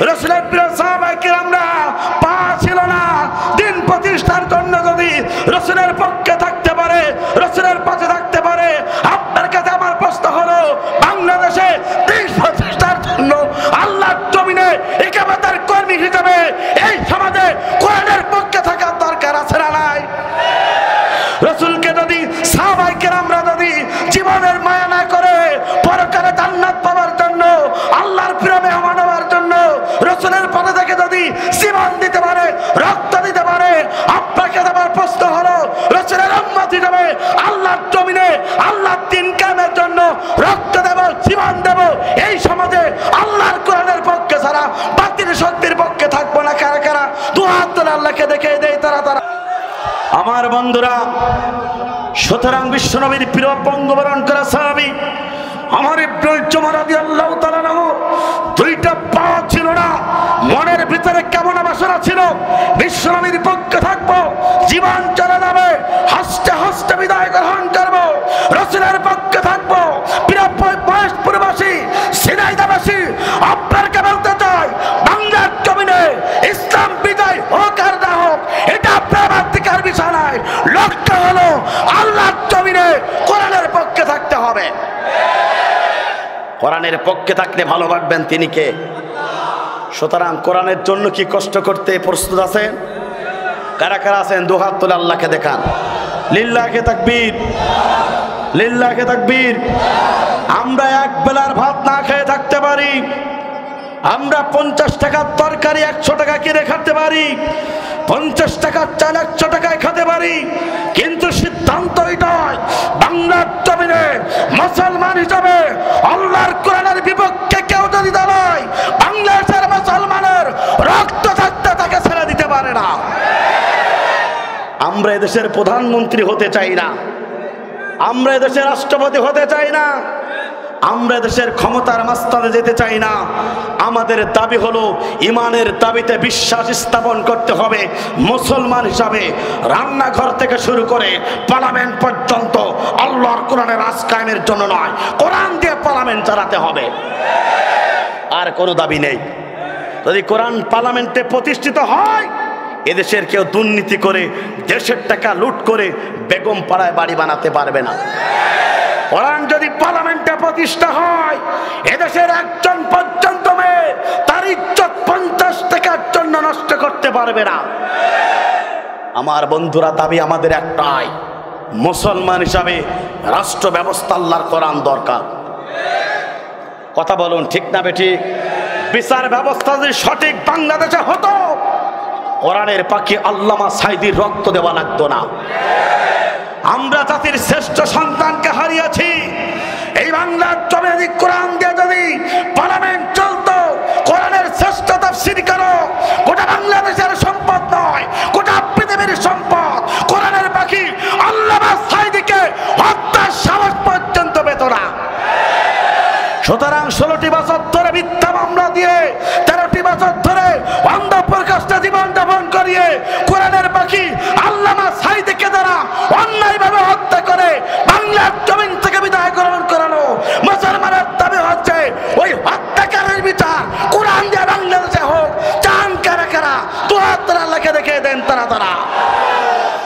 রাসূলের প্রিয় সাহাবায়ে কিরামরা পা ছিল না, দিন প্রতিষ্ঠার জন্য যদি রাসূলের পক্ষে থাকতে পারে, রাসূলের পাশে থাকতে পারে, আপনার কাছে আমার প্রশ্ন হলো, বাংলাদেশে দিন প্রতিষ্ঠার জন্য আল্লাহর জমিনে ইকামতের কর্মী হিসেবে এই সমাজে কোরআনের পক্ষে থাকার দরকার আছে না নাই? রাসূলকে যদি সাহাবায়ে কিরামরা যদি জীবনের মায়া না করে পরকালে জান্নাত পাওয়ার জন্য, আল্লাহর প্রিয় মেহমান হওয়ার জন্য রাসূলের পথে থেকে যদি জীবন দিতে পারে, রক্ত দিতে পারে, আপনাকে আমার প্রশ্ন হলো, রাসূলের উম্মত হিসেবে আল্লাহর জমিনে আল্লাহর দ্বীন কায়েমের জন্য রক্ত দেব, জীবন দেব, এই সমাজে আল্লাহর কোরআনের পক্ষে ছাড়া বাতিল শক্তির পক্ষে থাকবো না। কারা কারা দুই হাত তুলে আল্লাহকে দেখে দেয় তারা। আমার বন্ধুরা, সুতরাং বিশ্বনবীর প্রিয় বঙ্গবরণ করা সাহাবী আমার ইবনুল জুম রাদিয়াল্লাহু তাআলা আনহু 2টা পা ছিল না, মনের ভিতরে কেমন বাসনা ছিল, বিশ্বনবীর পক্ষে থাকবো, জীবন চলে যাবে, হাসতে হাসতে বিদায় গ্রহণ করবো, রাসূলের পক্ষে থাকবো। প্রিয় মহেশপুরবাসী, সিনাইদাবাসী, আপনাকে বলতে চাই, বাংলার জমিনে ইসলাম বিজয় হোক আর না হোক, এটা আপনার বার্তিকার বিষয় নয়। লক্ষ্য হলো আল্লাহর জমিনে কোরআনের পক্ষে থাকতে হবে। কোরআনের পক্ষে থাকলে ভালো বাড়বেন তিনি কে? সুতরাং কোরআনের জন্য কি কষ্ট করতে প্রস্তুত আছেন? কারা কারা আছেন? দু হাত তুলে আল্লাহকে দেখান। লিল্লাহে তাকবীর, লিল্লাহে তাকবীর। আমরা এক বেলার ভাত না খেয়ে থাকতে পারি, আমরা 50 টাকার তরকারি 100 টাকা কিনে খেতে পারি, 50 টাকার চাল 100 টাকায় খেতে পারি, কিন্তু সিদ্ধান্ত এটাই, বাংলার জমিনে মুসলমান হিসাবে আল্লাহর কোরআনের বিপক্ষে কেউ যদি দাঁড়ায়, বাংলাদেশের মুসলমানের রক্ত থাকতে তাকে ছেড়ে দিতে পারে না। আমরা এদেশের প্রধানমন্ত্রী হতে চাই না, আমরা এদেশের রাষ্ট্রপতি হতে চাই না, আমরা দেশের ক্ষমতার মাস্তানে যেতে চাই না, আমাদের দাবি হলো ইমানের দাবিতে বিশ্বাস স্থাপন করতে হবে। মুসলমান হিসাবে রান্নাঘর থেকে শুরু করে পার্লামেন্ট পর্যন্ত আল্লাহর কোরআনের রাজ কায়েমের জন্য নয়, কোরআন দিয়ে পার্লামেন্ট চালাতে হবে, আর কোনো দাবি নেই। যদি কোরআন পার্লামেন্টে প্রতিষ্ঠিত হয়, এদেশের কেউ দুর্নীতি করে দেশের টাকা লুট করে বেগম পাড়ায় বাড়ি বানাতে পারবে না। কোরআন যদি পার্লামেন্টে প্রতিষ্ঠা হয়, এদেশের একজন পর্যন্ত মেয়ে তার ইজ্জত 50 টাকার জন্য নষ্ট করতে পারবে না। আমার বন্ধুরা, দাবি আমাদের একটাই, মুসলমান হিসাবে রাষ্ট্র ব্যবস্থা আল্লাহর কোরআন দরকার। কথা বলুন ঠিক না বেঠিক? বিচার ব্যবস্থা যদি সঠিক বাংলাদেশে হতো, কোরআনের পাখি আল্লামা সাঈদীর রক্ত দেওয়া লাগতো না। আমরা জাতির শ্রেষ্ঠ সন্তানকে হারিয়েছি। এই বাংলার জমিনে কোরআন দিয়ে যদি পার্লামেন্ট চলতো, কোরআনের শ্রেষ্ঠ তাফসীর করো, গোটা বাংলাদেশের সম্পদ নয়, গোটা পৃথিবীর সম্পদ। কোরআনের পাখি আল্লামা সাঈদীকে হত্যার সাহস পর্যন্ত পেত না। সুতরাং 16টি বছর ধরে মিথ্যা মামলা দিয়ে, 13টি বছর ধরে অন্ধ প্রকাশ্যে জীবন যাপন করিয়ে কোরআনের পাখি আল্লামা সাঈদীকে দ্বারা অন্যায়ভাবে হত্যা করে বাংলার জমিন থেকে বিদায় গ্রহণ করানো। মুসলমানের দাবি হচ্ছে ওই হত্যাকারীর বিচার কোরআন দিয়ে বাংলাদেশে হোক। চান কারা কারা? দুহাত তারা আল্লাহকে দেখে দেন তারা তারা।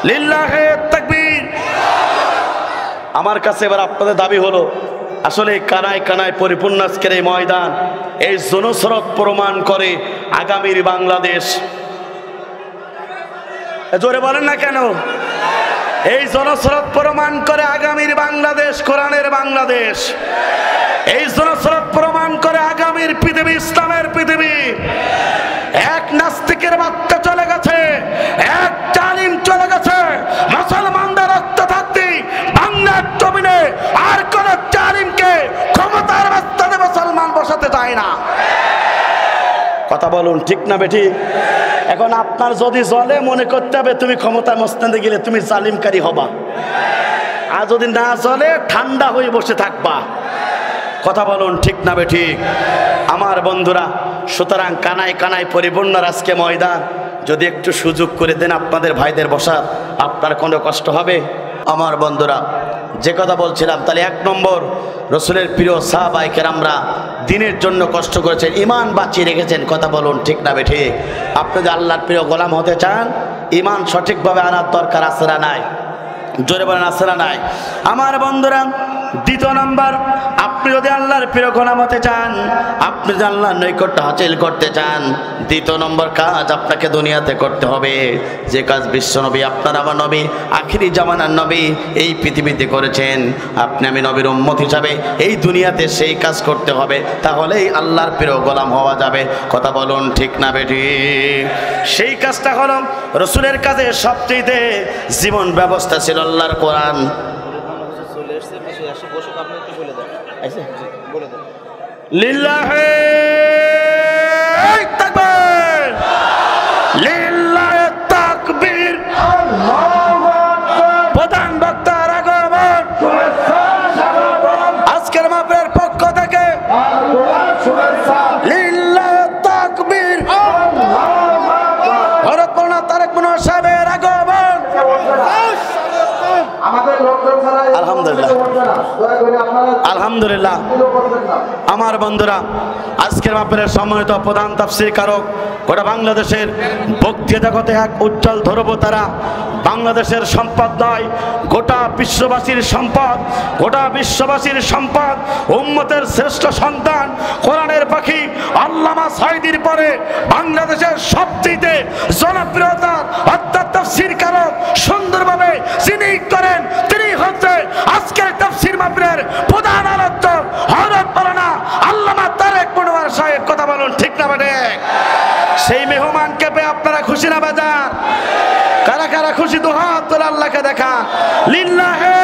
লিল্লাহে তাকবীর। আমার কাছে এবার আপনাদের দাবি হলো, আসলে কানায় কানায় পরিপূর্ণ আজকের এই ময়দান, এই জনস্রোত প্রমাণ করে আগামীর বাংলাদেশ। জোরে বলেন না কেন? এই জনস্রোত প্রমাণ করে আগামীর বাংলাদেশ কোরআনের বাংলাদেশ। এই জনস্রোত প্রমাণ করে আগামীর পৃথিবী ইসলামের পৃথিবী। এক নাস্তিকের বাচ্চা চলে গেছে, এক জালিম চলে গেছে। মুসলমানদের রক্ত থাকতে বাংলার জমিনে আর কোন জালিমকে ক্ষমতার বাস্তাতে মুসলমান বসাতে চায় না। কথা বলুন ঠিক না বেঠিক? এখন আপনার যদি জলে মনে করতে হবে তুমি ক্ষমতা মস্তানে গেলে তুমি জালিমকারী হবা, আর যদি না জলে ঠান্ডা হয়ে বসে থাকবা। কথা বলুন ঠিক না বেঠিক? আমার বন্ধুরা, সুতরাং কানায় কানায় পরিপূর্ণ আজকে ময়দান, যদি একটু সুযোগ করে দেন আপনাদের ভাইদের বসার, আপনার কোনো কষ্ট হবে? আমার বন্ধুরা, যে কথা বলছিলাম, তাহলে 1 নম্বর, রসুলের প্রিয় সাহাবায়ে কেরামরা দিনের জন্য কষ্ট করেছেন, ঈমান বাঁচিয়ে রেখেছেন। কথা বলুন ঠিক না বেঠিক? আপনি যদি আল্লাহর প্রিয় গোলাম হতে চান, ঈমান সঠিকভাবে আনার দরকার আছে না নাই? জোরে বলেন আছে না নাই? আমার বন্ধুরা, 2 নম্বর, আপনি যদি আল্লাহর প্রিয় গোলাম হতে চান, আপনি যদি আল্লাহর নৈকট্য হাসিল করতে চান, 2 নম্বর কাজ আপনাকে দুনিয়াতে করতে হবে, যে কাজ বিশ্বনবী, আপনার আমার নবী, আখিরি জামানার নবী এই পৃথিবীতে করেছেন। আপনি আমি নবীর উম্মত হিসাবে এই দুনিয়াতে সেই কাজ করতে হবে, তাহলেই আল্লাহর প্রিয় গোলাম হওয়া যাবে। কথা বলুন ঠিক না বেঠিক? সেই কাজটা হলো রসুলের কাছে সবচেয়ে জীবন ব্যবস্থা ছিল আল্লাহর কোরআন। লিল্লাহে তাকবীর, লিল্লাহে তাকবীর। প্রধান বক্তার আগমন, আজকের মাহফিলের পক্ষ থেকে লিল্লাহে তাকবীর। হযরত তারেক মনোয়ার সাহেবের আগমন। আলহামদুলিল্লাহ, আলহামদুলিল্লাহ। আমার বন্ধুরা, আজকের মাহফিলের সম্মানিত প্রধান তাফসীর কারক, গোটা বাংলাদেশের বক্তৃতা জগতে এক উজ্জ্বল ধ্রুবতারা, বাংলাদেশের সম্পদ নয়, গোটা বিশ্ববাসীর সম্পদ, গোটা বিশ্ববাসীর সম্পদ, উম্মতের শ্রেষ্ঠ সন্তান, কোরআনের পাখি আল্লামা সাঈদীর পরে বাংলাদেশের সবচেয়ে জনপ্রিয়তার অর্থাৎ তাফসীর কারক সুন্দরভাবে যিনি করেন, তিনি হচ্ছে আজকের তাফসীর মাহফিলের প্রধান আলোচক হযরত মাওলানা আল্লামা তারেক মনোয়ার সাহেব। কথা বলুন ঠিক না বেঠিক? সেই মেহমানকে পেয়ে আপনারা খুশি না বাজার? কারা কারা খুশি? দুহাত তোলে আল্লাহকে দেখা। লিল্লাহে